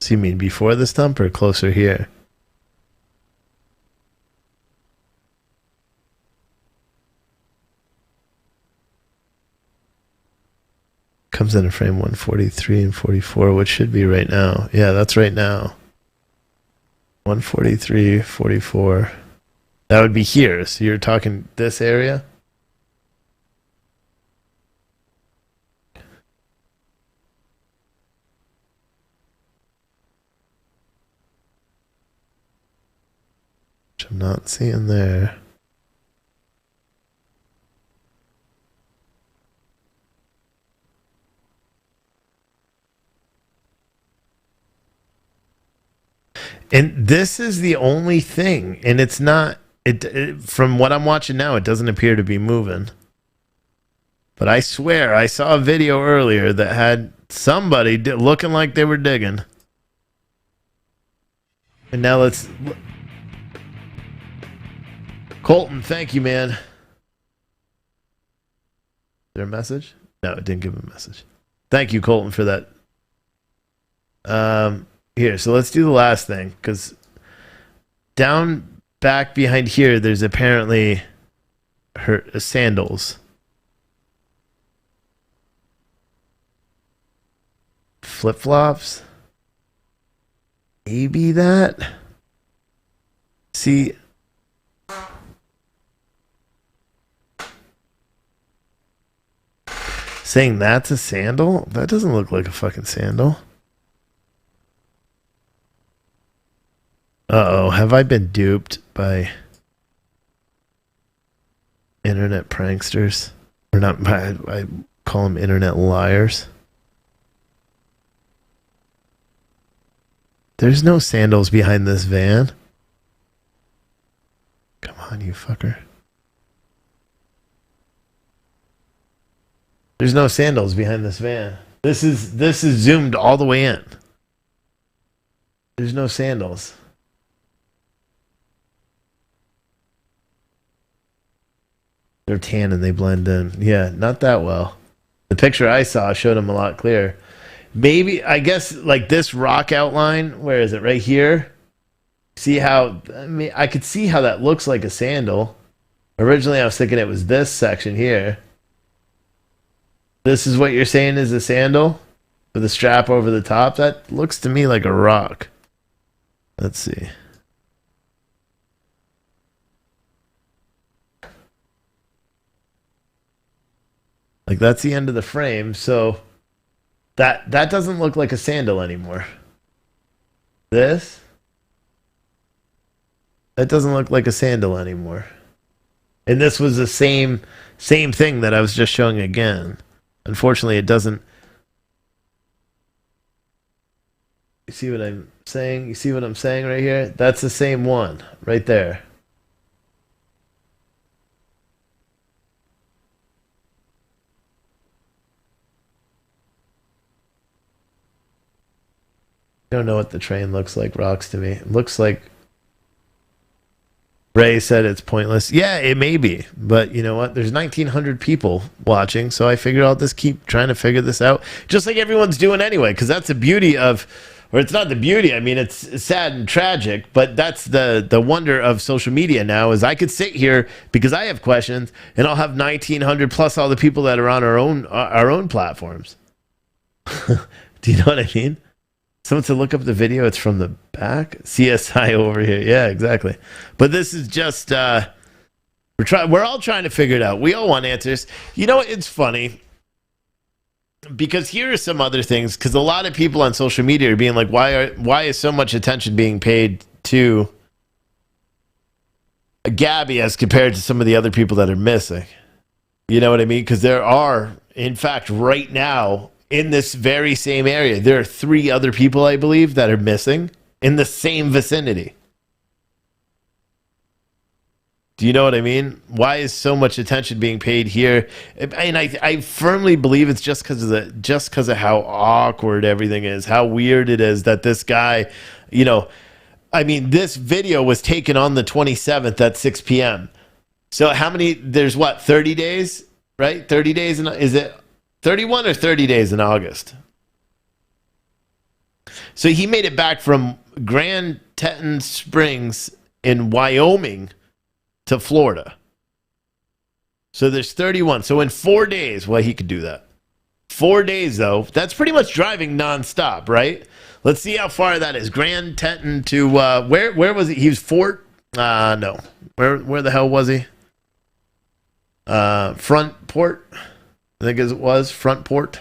So you mean before the stump or closer here? Comes in a frame 143 and 44, which should be right now. Yeah, that's right now. 143, 44. That would be here. So you're talking this area? Which I'm not seeing there. And this is the only thing, and it's not. It from what I'm watching now, it doesn't appear to be moving. But I swear, I saw a video earlier that had somebody looking like they were digging. And now let's. Colton, thank you, man. Is there a message? No, it didn't give a message. Thank you, Colton, for that. Here, so let's do the last thing, because down back behind here, there's apparently her sandals. Flip-flops? Maybe that? See... Saying that's a sandal? That doesn't look like a fucking sandal. Uh-oh, have I been duped by internet pranksters? Or not, I call them internet liars. There's no sandals behind this van. Come on, you fucker. There's no sandals behind this van. This is zoomed all the way in. There's no sandals. They're tan and they blend in. Yeah, not that well. The picture I saw showed them a lot clearer. Maybe, I guess, like this rock outline, where is it? Right here? See how, I mean, I could see how that looks like a sandal. Originally, I was thinking it was this section here. This is what you're saying is a sandal? With a strap over the top? That looks to me like a rock. Let's see. Like, that's the end of the frame, so that doesn't look like a sandal anymore. This? That doesn't look like a sandal anymore. And this was the same thing that I was just showing again. Unfortunately, it doesn't. You see what I'm saying? You see what I'm saying right here? That's the same one right there. I don't know what the train looks like. Rocks to me. It looks like Ray said it's pointless. Yeah, it may be. But you know what? There's 1,900 people watching, so I figured I'll just keep trying to figure this out. Just like everyone's doing anyway, because that's the beauty of, or it's not the beauty, I mean, it's sad and tragic, but that's the wonder of social media now, is I could sit here because I have questions, and I'll have 1,900 plus all the people that are on our own platforms. Do you know what I mean? Someone said, look up the video. It's from the back. CSI over here. Yeah, exactly. But this is just We're all trying to figure it out. We all want answers. You know, it's funny because here are some other things. Because a lot of people on social media are being like, "Why is so much attention being paid to Gabby as compared to some of the other people that are missing?" You know what I mean? Because there are, in fact, right now in this very same area, there are 3 other people, I believe, that are missing in the same vicinity. Do you know what I mean? Why is so much attention being paid here? And I firmly believe it's just because of how awkward everything is, how weird it is that this guy, you know, I mean, this video was taken on the 27th at 6 p.m. So how many? There's what, 30 days, right? 30 days, is it 31 or 30 days in August? So he made it back from Grand Teton Springs in Wyoming to Florida. So there's 31. So in 4 days, well, he could do that. 4 days, though, that's pretty much driving nonstop, right? Let's see how far that is. Grand Teton to, where was he? He was Fort, no. Where the hell was he? Front Port, I think it was Front Port.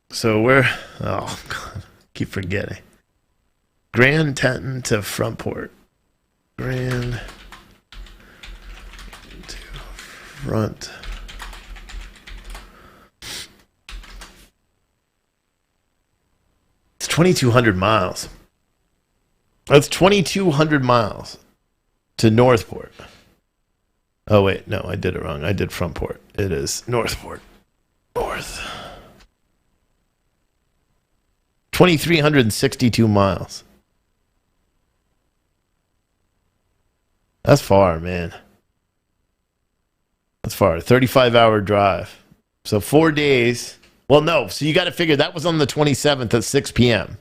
So oh, God, keep forgetting. Grand Teton to Fruntport. Grand to Front. It's 2,200 miles. That's 2,200 miles to Northport. Oh, wait. No, I did it wrong. I did Fruntport. It is Northport. North. 2,362 miles. That's far, man. That's far. 35-hour drive. So 4 days. Well, no. So you got to figure that was on the 27th at 6 p.m.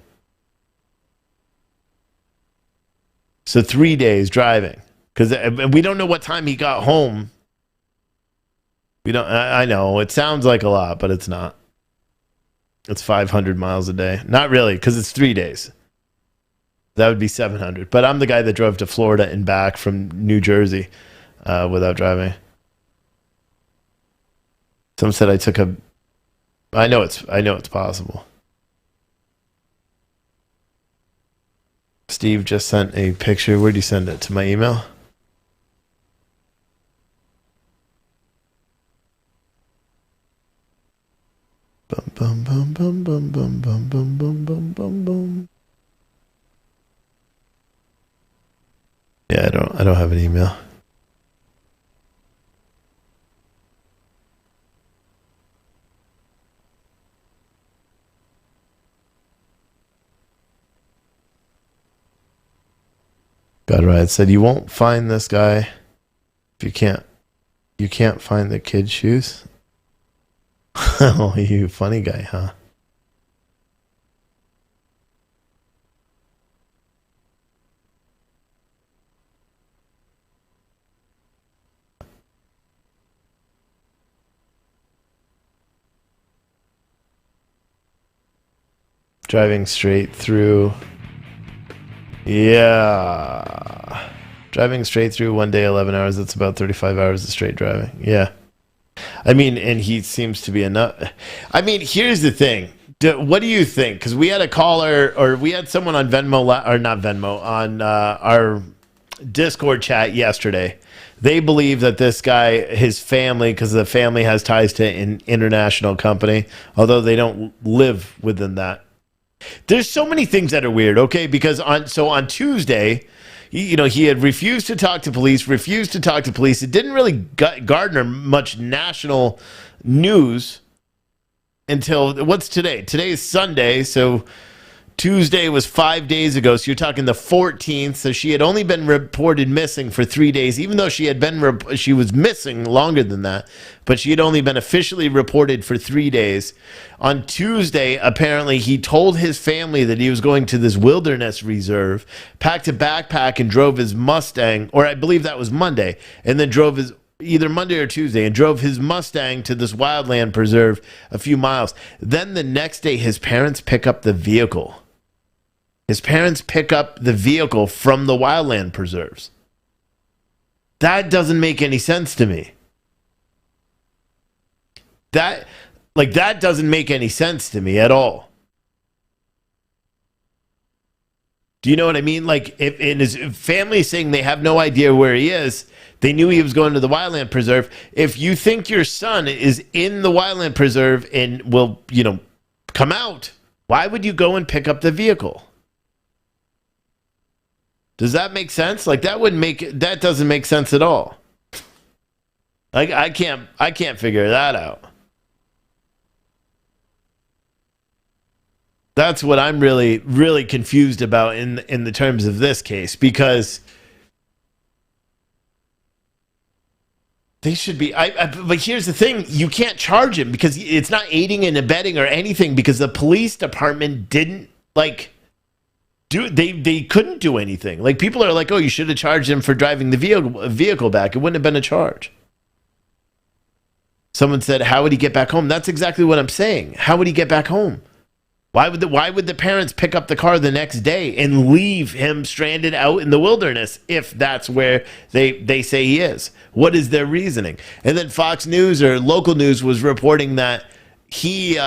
So 3 days driving. Because we don't know what time he got home. We don't. I know. It sounds like a lot, but it's not. It's 500 miles a day. Not really, because it's 3 days. That would be 700. But I'm the guy that drove to Florida and back from New Jersey without driving. Some said I took a. I know it's possible. Steve just sent a picture. Where'd you send it? To my email? Bum bum bum bum bum bum bum bum bum bum bum bum. Yeah, I don't have an email. God, right. Said you won't find this guy if you can't find the kid's shoes. Oh, you funny guy, huh? Driving straight through. Yeah. Driving straight through 1 day, 11 hours. That's about 35 hours of straight driving. Yeah. I mean, and he seems to be enough. I mean, here's the thing. What do you think? Because we had a caller, or we had someone on Venmo, or not Venmo, on our Discord chat yesterday. They believe that this guy, his family, because the family has ties to an international company, although they don't live within that. There's so many things that are weird, okay? Because on Tuesday, he had refused to talk to police. It didn't really garner much national news until, what's today? Today is Sunday, so Tuesday was 5 days ago, so you're talking the 14th. So she had only been reported missing for 3 days, even though she was missing longer than that, but she had only been officially reported for 3 days. On Tuesday, apparently, he told his family that he was going to this wilderness reserve, packed a backpack and drove his Mustang, or I believe that was Monday, and then drove his, either Monday or Tuesday, and drove his Mustang to this wildland preserve a few miles. Then the next day, his parents pick up the vehicle. His parents pick up the vehicle from the wildland preserves. That doesn't make any sense to me. That doesn't make any sense to me at all. Do you know what I mean? Like, if his family is saying they have no idea where he is, they knew he was going to the wildland preserve. If you think your son is in the wildland preserve and will, come out, why would you go and pick up the vehicle? Does that make sense? Like, that doesn't make sense at all. Like, I can't figure that out. That's what I'm really, really confused about in the terms of this case, because they should be. But here's the thing: you can't charge him because it's not aiding and abetting or anything, because the police department didn't do. They couldn't do anything. Like, people are like, "Oh, you should have charged him for driving the vehicle back. It wouldn't have been a charge." Someone said, "How would he get back home?" That's exactly what I'm saying. How would he get back home? Why would the parents pick up the car the next day and leave him stranded out in the wilderness if that's where they say he is? What is their reasoning? And then Fox News or local news was reporting that it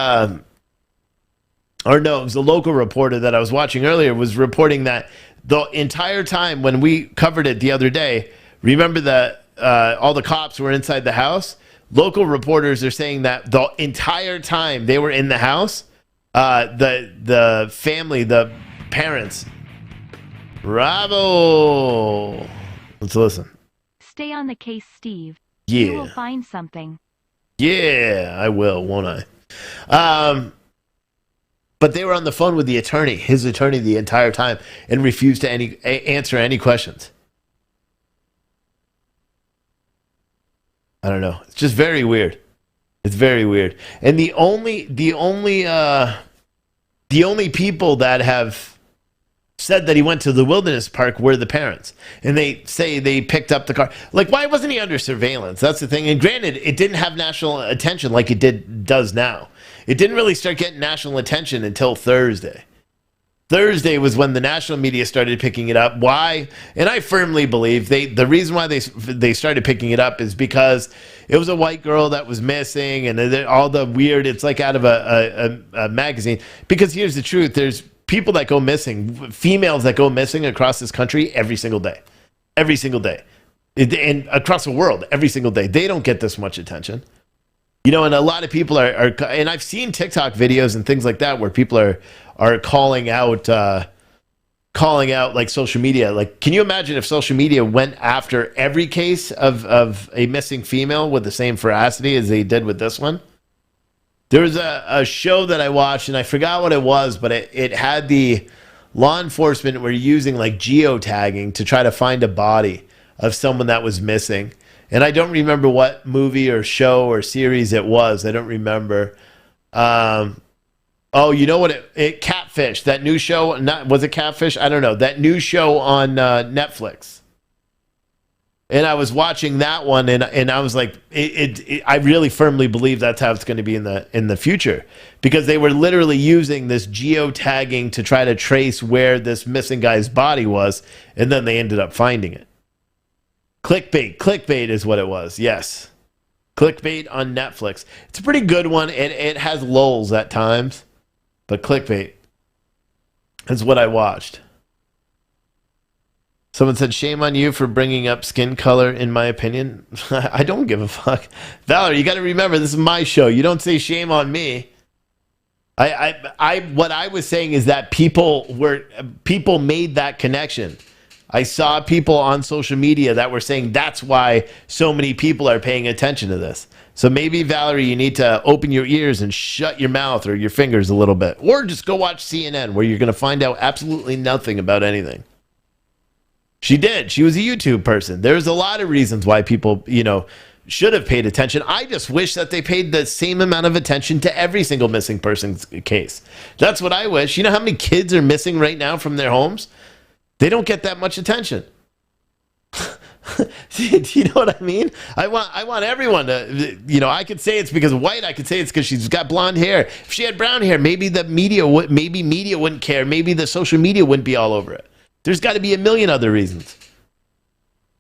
was a local reporter that I was watching earlier was reporting that the entire time when we covered it the other day, remember that all the cops were inside the house? Local reporters are saying that the entire time they were in the house, the family, the parents. Bravo. Let's listen. Stay on the case, Steve. Yeah. You will find something. Yeah, I will, won't I? But they were on the phone with his attorney the entire time, and refused to answer any questions. I don't know. It's just very weird. It's very weird. And the only people that have said that he went to the wilderness park were the parents. And they say they picked up the car. Like, why wasn't he under surveillance? That's the thing. And granted, it didn't have national attention like it does now. It didn't really start getting national attention until Thursday. Thursday was when the national media started picking it up. Why? And I firmly believe the reason why they started picking it up is because it was a white girl that was missing, and all the weird. It's like out of a magazine. Because here's the truth: there's people that go missing, females that go missing across this country every single day, and across the world every single day. They don't get this much attention. And a lot of people are, and I've seen TikTok videos and things like that where people are calling out like social media. Like, can you imagine if social media went after every case of a missing female with the same veracity as they did with this one? There was a show that I watched, and I forgot what it was, but it had the law enforcement were using like geotagging to try to find a body of someone that was missing. And I don't remember what movie or show or series it was. I don't remember. You know what? It Catfish, that new show. Was it Catfish? I don't know. That new show on Netflix. And I was watching that one, and I was like, I really firmly believe that's how it's going to be in the future, because they were literally using this geotagging to try to trace where this missing guy's body was, and then they ended up finding it. Clickbait is what it was. Yes. Clickbait on Netflix. It's a pretty good one. It has lulls at times, but Clickbait is what I watched. Someone said, shame on you for bringing up skin color, in my opinion. I don't give a fuck. Valerie, you got to remember, this is my show. You don't say shame on me. What I was saying is that people made that connection. I saw people on social media that were saying that's why so many people are paying attention to this. So maybe, Valerie, you need to open your ears and shut your mouth or your fingers a little bit. Or just go watch CNN, where you're going to find out absolutely nothing about anything. She did. She was a YouTube person. There's a lot of reasons why people, should have paid attention. I just wish that they paid the same amount of attention to every single missing person's case. That's what I wish. You know how many kids are missing right now from their homes? They don't get that much attention. Do you know what I mean? I want everyone to, I could say it's because of white. I could say it's because she's got blonde hair. If she had brown hair, maybe media wouldn't care. Maybe the social media wouldn't be all over it. There's got to be a million other reasons.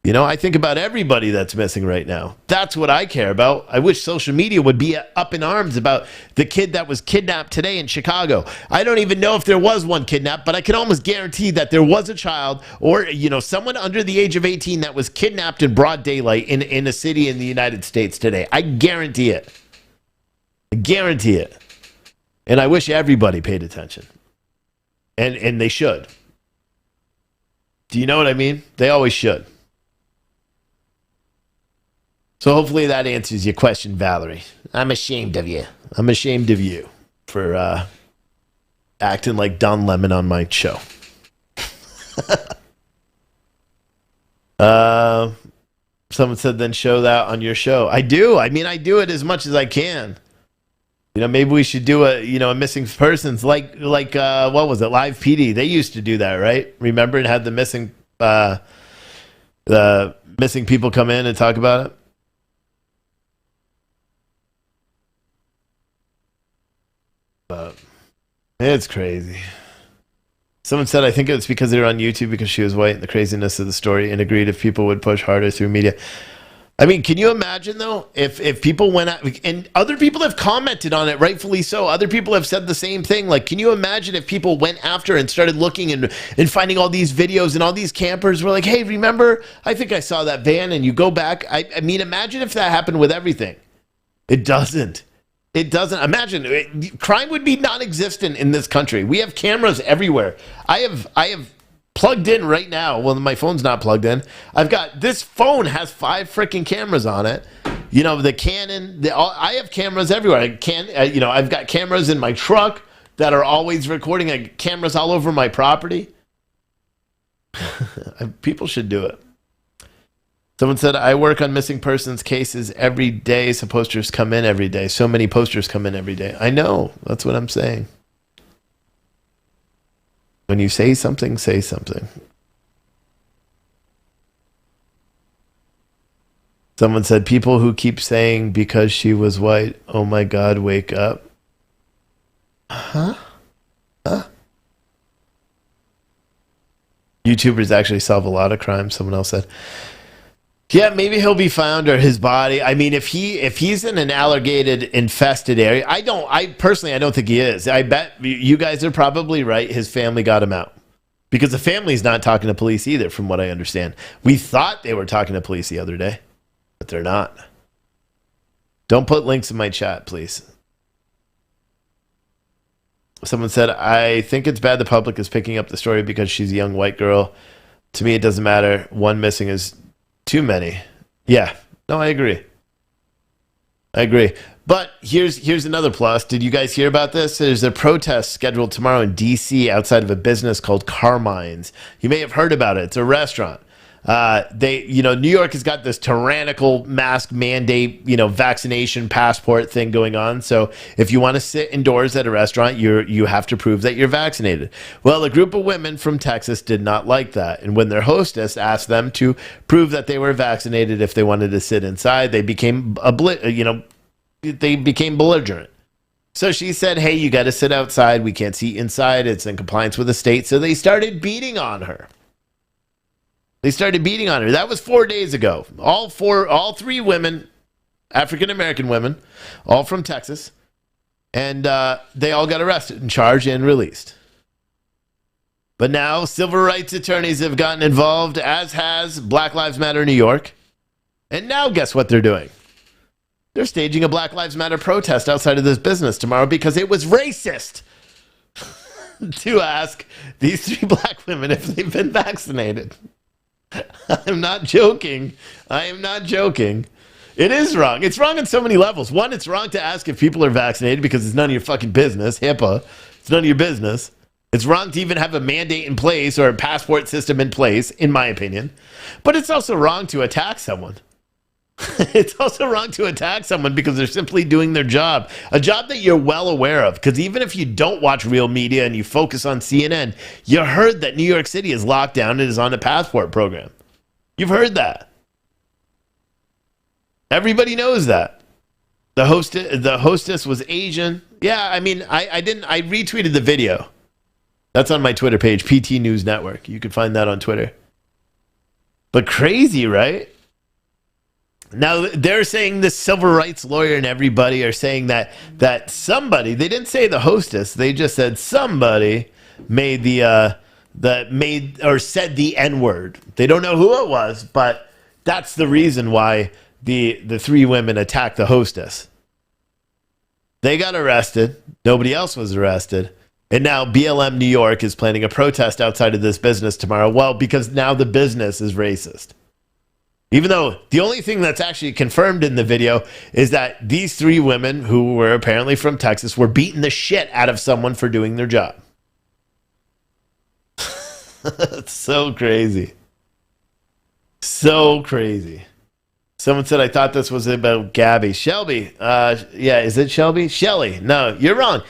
I think about everybody that's missing right now. That's what I care about. I wish social media would be up in arms about the kid that was kidnapped today in Chicago. I don't even know if there was one kidnapped, but I can almost guarantee that there was a child or, someone under the age of 18 that was kidnapped in broad daylight in a city in the United States today. I guarantee it. I guarantee it. And I wish everybody paid attention. And they should. Do you know what I mean? They always should. So hopefully that answers your question, Valerie. I'm ashamed of you. I'm ashamed of you for acting like Don Lemon on my show. Someone said then show that on your show. I do. I mean, I do it as much as I can. Maybe we should do a missing persons like what was it? Live PD. They used to do that, right? Remember, and had the missing people come in and talk about it. But it's crazy. Someone said, I think it's because they were on YouTube because she was white and the craziness of the story, and agreed if people would push harder through media. I mean, can you imagine, though, if people went out, and other people have commented on it, rightfully so. Other people have said the same thing. Like, can you imagine if people went after and started looking and finding all these videos and all these campers were like, hey, remember, I think I saw that van, and you go back. I mean, imagine if that happened with everything. It doesn't. It doesn't. Imagine crime would be non-existent in this country. We have cameras everywhere. I have plugged in right now. Well, my phone's not plugged in. This phone has 5 freaking cameras on it. The Canon. I have cameras everywhere. I've got cameras in my truck that are always recording. I got cameras all over my property. People should do it. Someone said, I work on missing persons cases every day, so posters come in every day. So many posters come in every day. I know. That's what I'm saying. When you say something, say something. Someone said, people who keep saying because she was white, oh my God, wake up. Huh? YouTubers actually solve a lot of crimes, someone else said. Yeah, maybe he'll be found or his body. I mean, if he's in an alligator infested area, I personally don't think he is. I bet you guys are probably right. His family got him out because the family's not talking to police either, from what I understand. We thought they were talking to police the other day, but they're not. Don't put links in my chat, please. Someone said, I think it's bad the public is picking up the story because she's a young white girl. To me, it doesn't matter. One missing is too many. Yeah. No, I agree. But here's another plus. Did you guys hear about this? There's a protest scheduled tomorrow in D.C. outside of a business called Carmine's. You may have heard about it. It's a restaurant. New York has got this tyrannical mask mandate, vaccination passport thing going on. So if you want to sit indoors at a restaurant, you have to prove that you're vaccinated. Well, a group of women from Texas did not like that. And when their hostess asked them to prove that they were vaccinated if they wanted to sit inside, they became belligerent. So she said, hey, you got to sit outside. We can't see inside. It's in compliance with the state. So they started beating on her. That was 4 days ago. All 3 women, African-American women, all from Texas. And they all got arrested and charged and released. But now civil rights attorneys have gotten involved, as has Black Lives Matter New York. And now guess what they're doing? They're staging a Black Lives Matter protest outside of this business tomorrow because it was racist to ask these 3 black women if they've been vaccinated. I'm not joking. It is wrong. It's wrong on so many levels. One, it's wrong to ask if people are vaccinated because it's none of your fucking business. HIPAA. It's none of your business. It's wrong to even have a mandate in place or a passport system in place, in my opinion. But it's also wrong to attack someone. It's also wrong to attack someone because they're simply doing their job. A job that you're well aware of. Because even if you don't watch real media and you focus on CNN, you heard that New York City is locked down and is on a passport program. You've heard that. Everybody knows that. The hostess was Asian. Yeah, I mean, I retweeted the video. That's on my Twitter page, PT News Network. You can find that on Twitter. But crazy, right? Now, they're saying the civil rights lawyer and everybody are saying that somebody, they didn't say the hostess, they just said somebody made said the N-word. They don't know who it was, but that's the reason why the three women attacked the hostess. They got arrested. Nobody else was arrested. And now BLM New York is planning a protest outside of this business tomorrow. Well, because now the business is racist. Even though the only thing that's actually confirmed in the video is that these three women, who were apparently from Texas, were beating the shit out of someone for doing their job. It's so crazy. So crazy. Someone said, I thought this was about Gabby. Shelby. Yeah, is it Shelby? Shelly. No, you're wrong.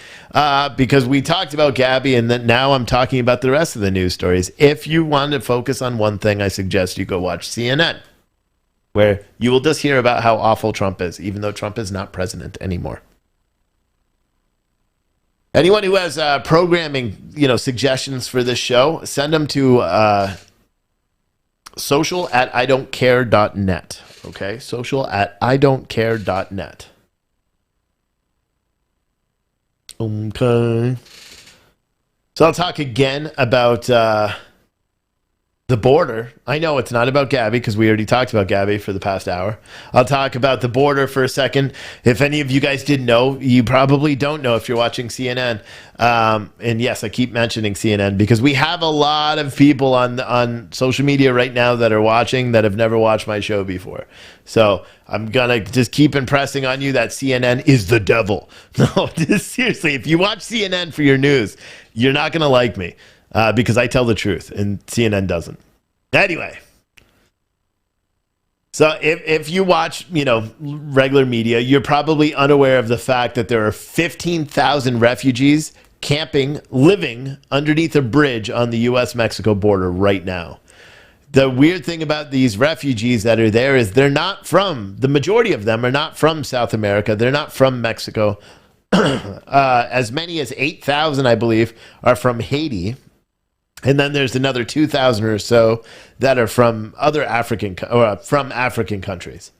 Because we talked about Gabby, and then now I'm talking about the rest of the news stories. If you want to focus on one thing, I suggest you go watch CNN, where you will just hear about how awful Trump is, even though Trump is not president anymore. Anyone who has programming, suggestions for this show, send them to social@idon'tcare.net. Okay, social@idon'tcare.net. Okay. So I'll talk again about the border. I know it's not about Gabby because we already talked about Gabby for the past hour. I'll talk about the border for a second. If any of you guys didn't know, you probably don't know if you're watching CNN. And yes, I keep mentioning CNN because we have a lot of people on social media right now that are watching that have never watched my show before. So I'm going to just keep impressing on you that CNN is the devil. No, seriously, if you watch CNN for your news, you're not going to like me. Because I tell the truth and CNN doesn't. Anyway, so if you watch, regular media, you're probably unaware of the fact that there are 15,000 refugees living underneath a bridge on the U.S.-Mexico border right now. The weird thing about these refugees that are there is the majority of them are not from South America. They're not from Mexico. As many as 8,000, I believe, are from Haiti. And then there's another 2,000 or so that are from African countries.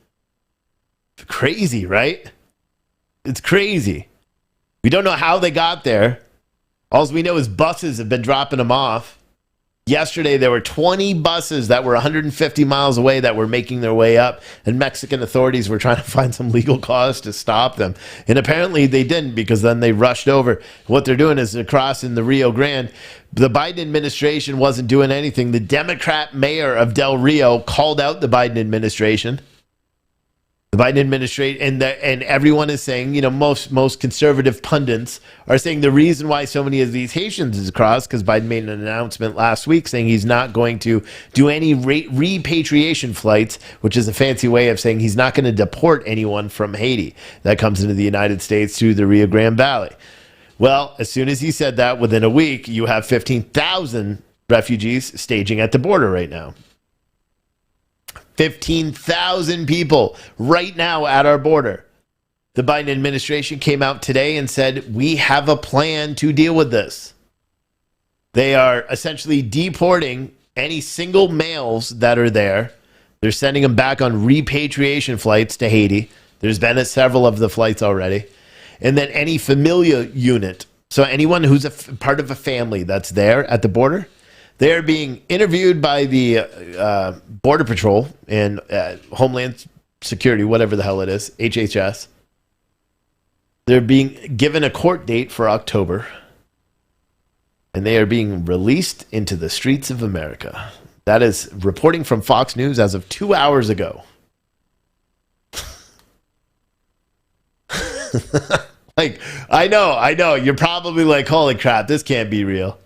Crazy, right? It's crazy. We don't know how they got there. All we know is buses have been dropping them off. Yesterday, there were 20 buses that were 150 miles away that were making their way up, and Mexican authorities were trying to find some legal cause to stop them. And apparently they didn't, because then they rushed over. What they're doing is they're crossing the Rio Grande. The Biden administration wasn't doing anything. The Democrat mayor of Del Rio called out the Biden administration. The Biden administration and everyone is saying, most conservative pundits are saying the reason why so many of these Haitians is crossed because Biden made an announcement last week saying he's not going to do any repatriation flights, which is a fancy way of saying he's not going to deport anyone from Haiti that comes into the United States through the Rio Grande Valley. Well, as soon as he said that, within a week, you have 15,000 refugees staging at the border right now. 15,000 people right now at our border. The Biden administration came out today and said, we have a plan to deal with this. They are essentially deporting any single males that are there. They're sending them back on repatriation flights to Haiti. There's been several of the flights already. And then any familial unit, so anyone who's part of a family that's there at the border, they're being interviewed by the Border Patrol and Homeland Security, whatever the hell it is, HHS. They're being given a court date for October, and they are being released into the streets of America. That is reporting from Fox News as of 2 hours ago. I know. You're probably like, holy crap, this can't be real.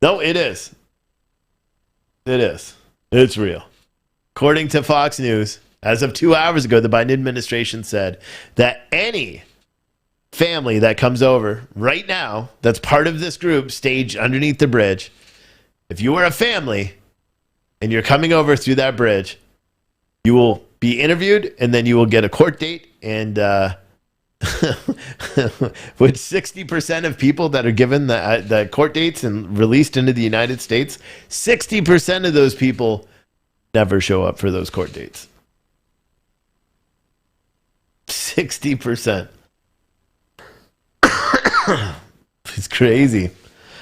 No, it is. It is. It's real. According to Fox News, as of 2 hours ago, the Biden administration said that any family that comes over right now that's part of this group staged underneath the bridge, if you are a family and you're coming over through that bridge, you will be interviewed, and then you will get a court date. And with 60% of people that are given the court dates and released into the United States, 60% of those people never show up for those court dates. 60%. It's crazy.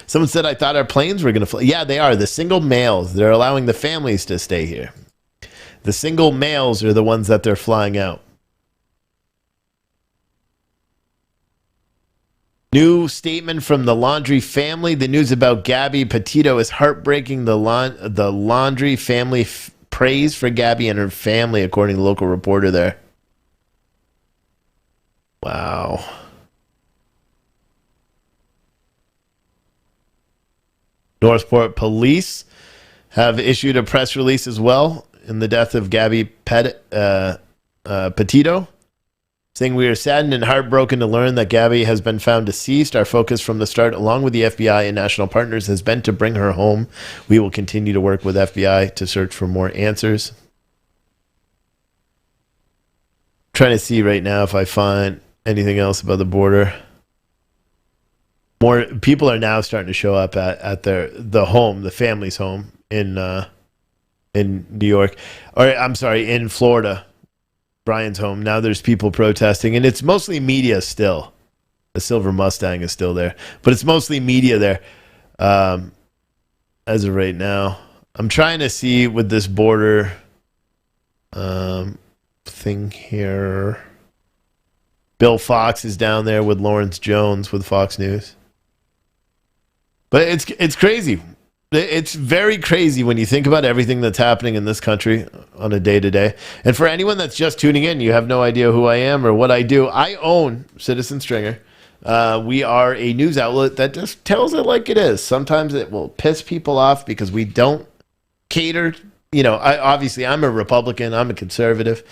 Someone said, I thought our planes were going to fly. Yeah, they are. The single males, they're allowing the families to stay here. The single males are the ones that they're flying out. New statement from the Laundry family. The news about Gabby Petito is heartbreaking. The Laundry family prays for Gabby and her family, according to the local reporter there. Wow. Northport police have issued a press release as well in the death of Gabby Petito, saying, we are saddened and heartbroken to learn that Gabby has been found deceased. Our focus from the start, along with the FBI and national partners, has been to bring her home. We will continue to work with FBI to search for more answers. Trying to see right now if I find anything else about the border. More people are now starting to show up at the home, the family's home in New York, or I'm sorry, in Florida, Brian's home. Now there's people protesting, and it's mostly media still. The silver Mustang is still there, but it's mostly media there as of right now. I'm trying to see with this border thing here. Bill Fox is down there with Lawrence Jones with Fox News. But it's crazy. It's very crazy when you think about everything that's happening in this country on a day-to-day. And for anyone that's just tuning in, you have no idea who I am or what I do. I own Citizen Stringer. We are a news outlet that just tells it like it is. Sometimes it will piss people off because we don't cater. You know, obviously I'm a Republican, I'm a conservative,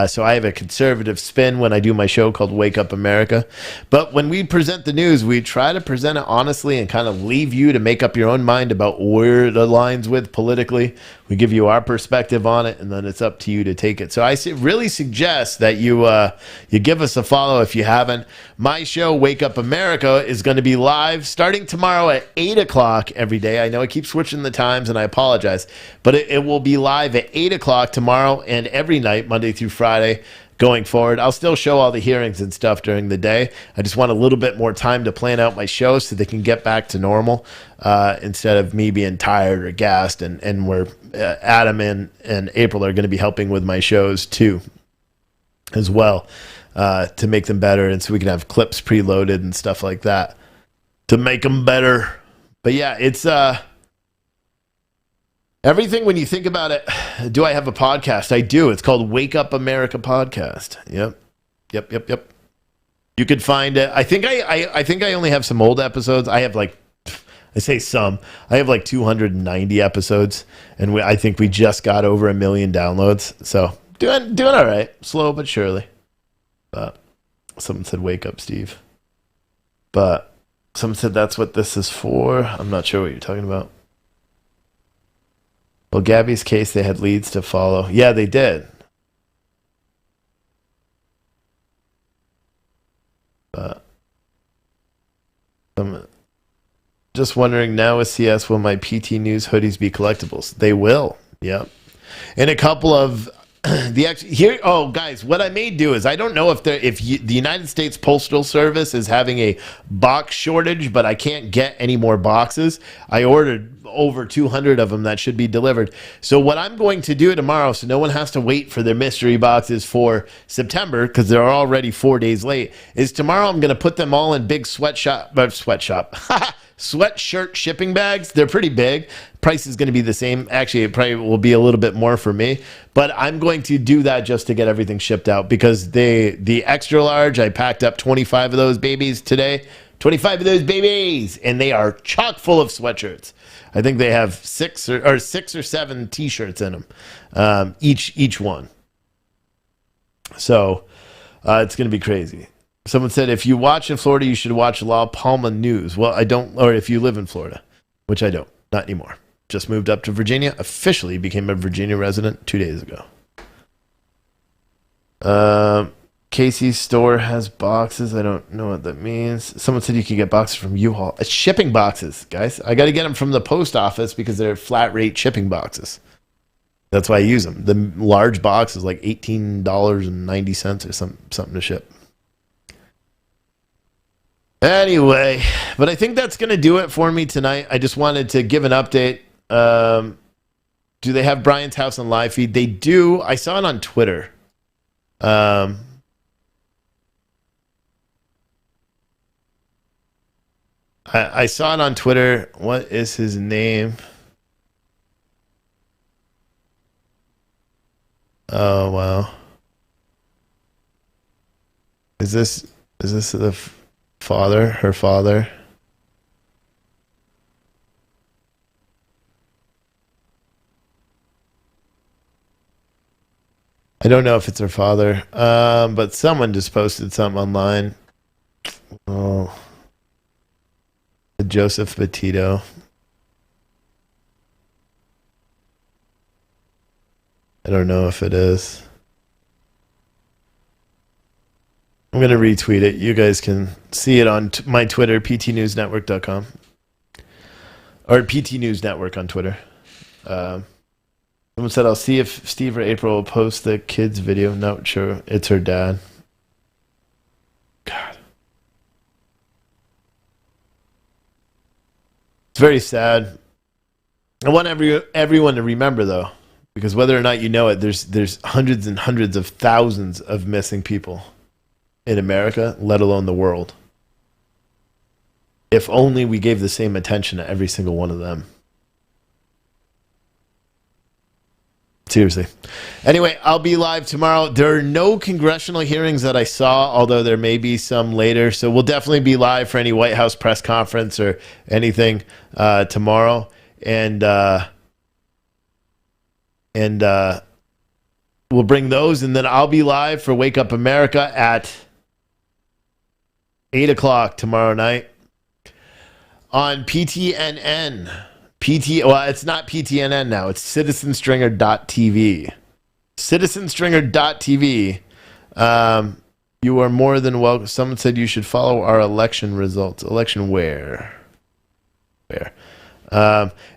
so I have a conservative spin when I do my show called Wake Up America. But when we present the news, we try to present it honestly and kind of leave you to make up your own mind about where it aligns with politically. We give you our perspective on it, and then it's up to you to take it. So I really suggest that you give us a follow if you haven't. My show, Wake Up America, is going to be live starting tomorrow at 8 o'clock every day. I know I keep switching the times, and I apologize, but it will be live at 8 o'clock tomorrow and every night, Monday through Friday, going forward. I'll still show all the hearings and stuff during the day. I just want a little bit more time to plan out my shows so they can get back to normal instead of me being tired or gassed. And where Adam and April are going to be helping with my shows too as well to make them better, and so we can have clips preloaded and stuff like that to make them better. But yeah, it's everything when you think about it. Do I have a podcast? I do. It's called Wake Up America Podcast. Yep. You could find it. I think I only have some old episodes. I have I have like 290 episodes, and I think we just got over 1 million downloads. So doing all right, slow but surely. But someone said, "Wake up, Steve." But someone said that's what this is for. I'm not sure what you're talking about. Well, Gabby's case, they had leads to follow. Yeah, they did. But I'm just wondering now with CS, will my PT News hoodies be collectibles? They will. Yep. And a couple of guys, what I may do is, I don't know if the United States Postal Service is having a box shortage, but I can't get any more boxes. I ordered over 200 of them that should be delivered. So what I'm going to do tomorrow, so no one has to wait for their mystery boxes for September, because they're already 4 days late, is tomorrow I'm going to put them all in big sweatshirt shipping bags. They're pretty big. Price is going to be the same. Actually, it probably will be a little bit more for me, but I'm going to do that just to get everything shipped out, because the extra large, I packed up 25 of those babies today. 25 of those babies, and they are chock full of sweatshirts. I think they have six or seven T-shirts in them, each one. So it's going to be crazy. Someone said, if you watch in Florida, you should watch La Palma News. Well, I don't, or if you live in Florida, which I don't, not anymore. Just moved up to Virginia, officially became a Virginia resident 2 days ago. Casey's store has boxes. I don't know what that means. Someone said you could get boxes from U-Haul. Shipping boxes, guys. I got to get them from the post office because they're flat rate shipping boxes. That's why I use them. The large box is like $18.90 or something to ship. Anyway, but I think that's going to do it for me tonight. I just wanted to give an update. Do they have Brian's house on live feed? They do. I saw it on Twitter. I saw it on Twitter. What is his name? Oh, wow. Is this the father? Her father? I don't know if it's her father. But someone just posted something online. Oh. Joseph Petito. I don't know if it is. I'm going to retweet it. You guys can see it on my Twitter, ptnewsnetwork.com. Or PT News Network on Twitter. Someone said, I'll see if Steve or April will post the kids video. No, sure. It's her dad. God. It's very sad. I want everyone to remember, though, because whether or not you know it, there's hundreds and hundreds of thousands of missing people in America, let alone the world. If only we gave the same attention to every single one of them. Seriously. Anyway, I'll be live tomorrow. There are no congressional hearings that I saw, although there may be some later. So we'll definitely be live for any White House press conference or anything tomorrow. And we'll bring those. And then I'll be live for Wake Up America at 8 o'clock tomorrow night on PTNN. Well, it's not PTNN now. It's citizenstringer.tv. Citizenstringer.tv. You are more than welcome. Someone said you should follow our election results. Election where? Where?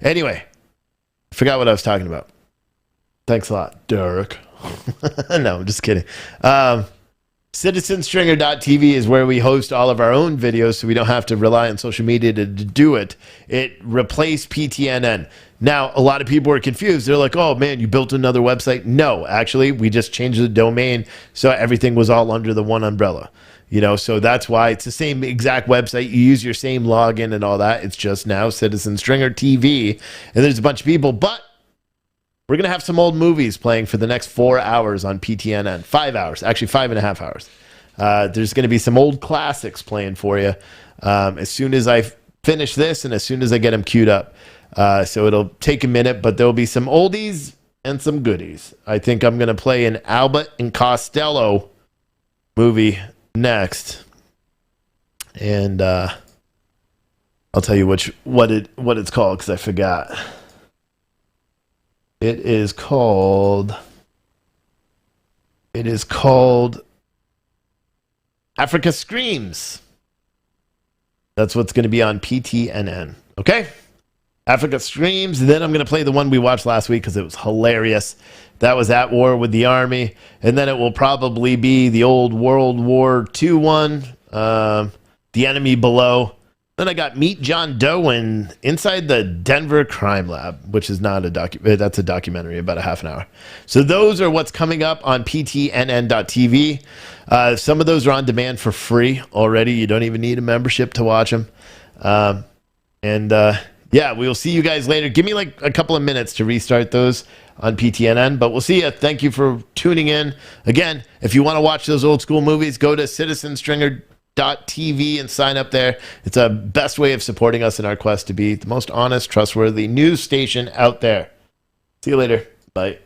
Anyway, forgot what I was talking about. Thanks a lot, Derek. No, I'm just kidding. Citizenstringer.tv is where we host all of our own videos, so we don't have to rely on social media to do it. It replaced PTNN. Now, a lot of people are confused. They're like, oh, man, you built another website. No, actually, we just changed the domain, so everything was all under the one umbrella. You know, so that's why it's the same exact website. You use your same login and all that. It's just now Citizen Stringer TV. And there's a bunch of people, but we're going to have some old movies playing for the next 4 hours on PTNN. 5 hours, actually 5.5 hours. There's going to be some old classics playing for you as soon as I finish this and as soon as I get them queued up. So it'll take a minute, but there'll be some oldies and some goodies. I think I'm going to play an Abbott and Costello movie next. And I'll tell you what it's called because I forgot. It is called Africa Screams. That's what's going to be on PTNN. Okay? Africa Screams. Then I'm going to play the one we watched last week because it was hilarious. That was At War with the Army. And then it will probably be the old World War II one, The Enemy Below. Then I got Meet John Doe and Inside the Denver Crime Lab, which is not that's a documentary, about a half an hour. So those are what's coming up on ptnn.tv. Some of those are on demand for free already. You don't even need a membership to watch them. Yeah, we'll see you guys later. Give me like a couple of minutes to restart those on PTNN, but we'll see you. Thank you for tuning in. Again, if you want to watch those old school movies, go to citizenstringer.tv and sign up there. It's a best way of supporting us in our quest to be the most honest, trustworthy news station out there. See you later. Bye.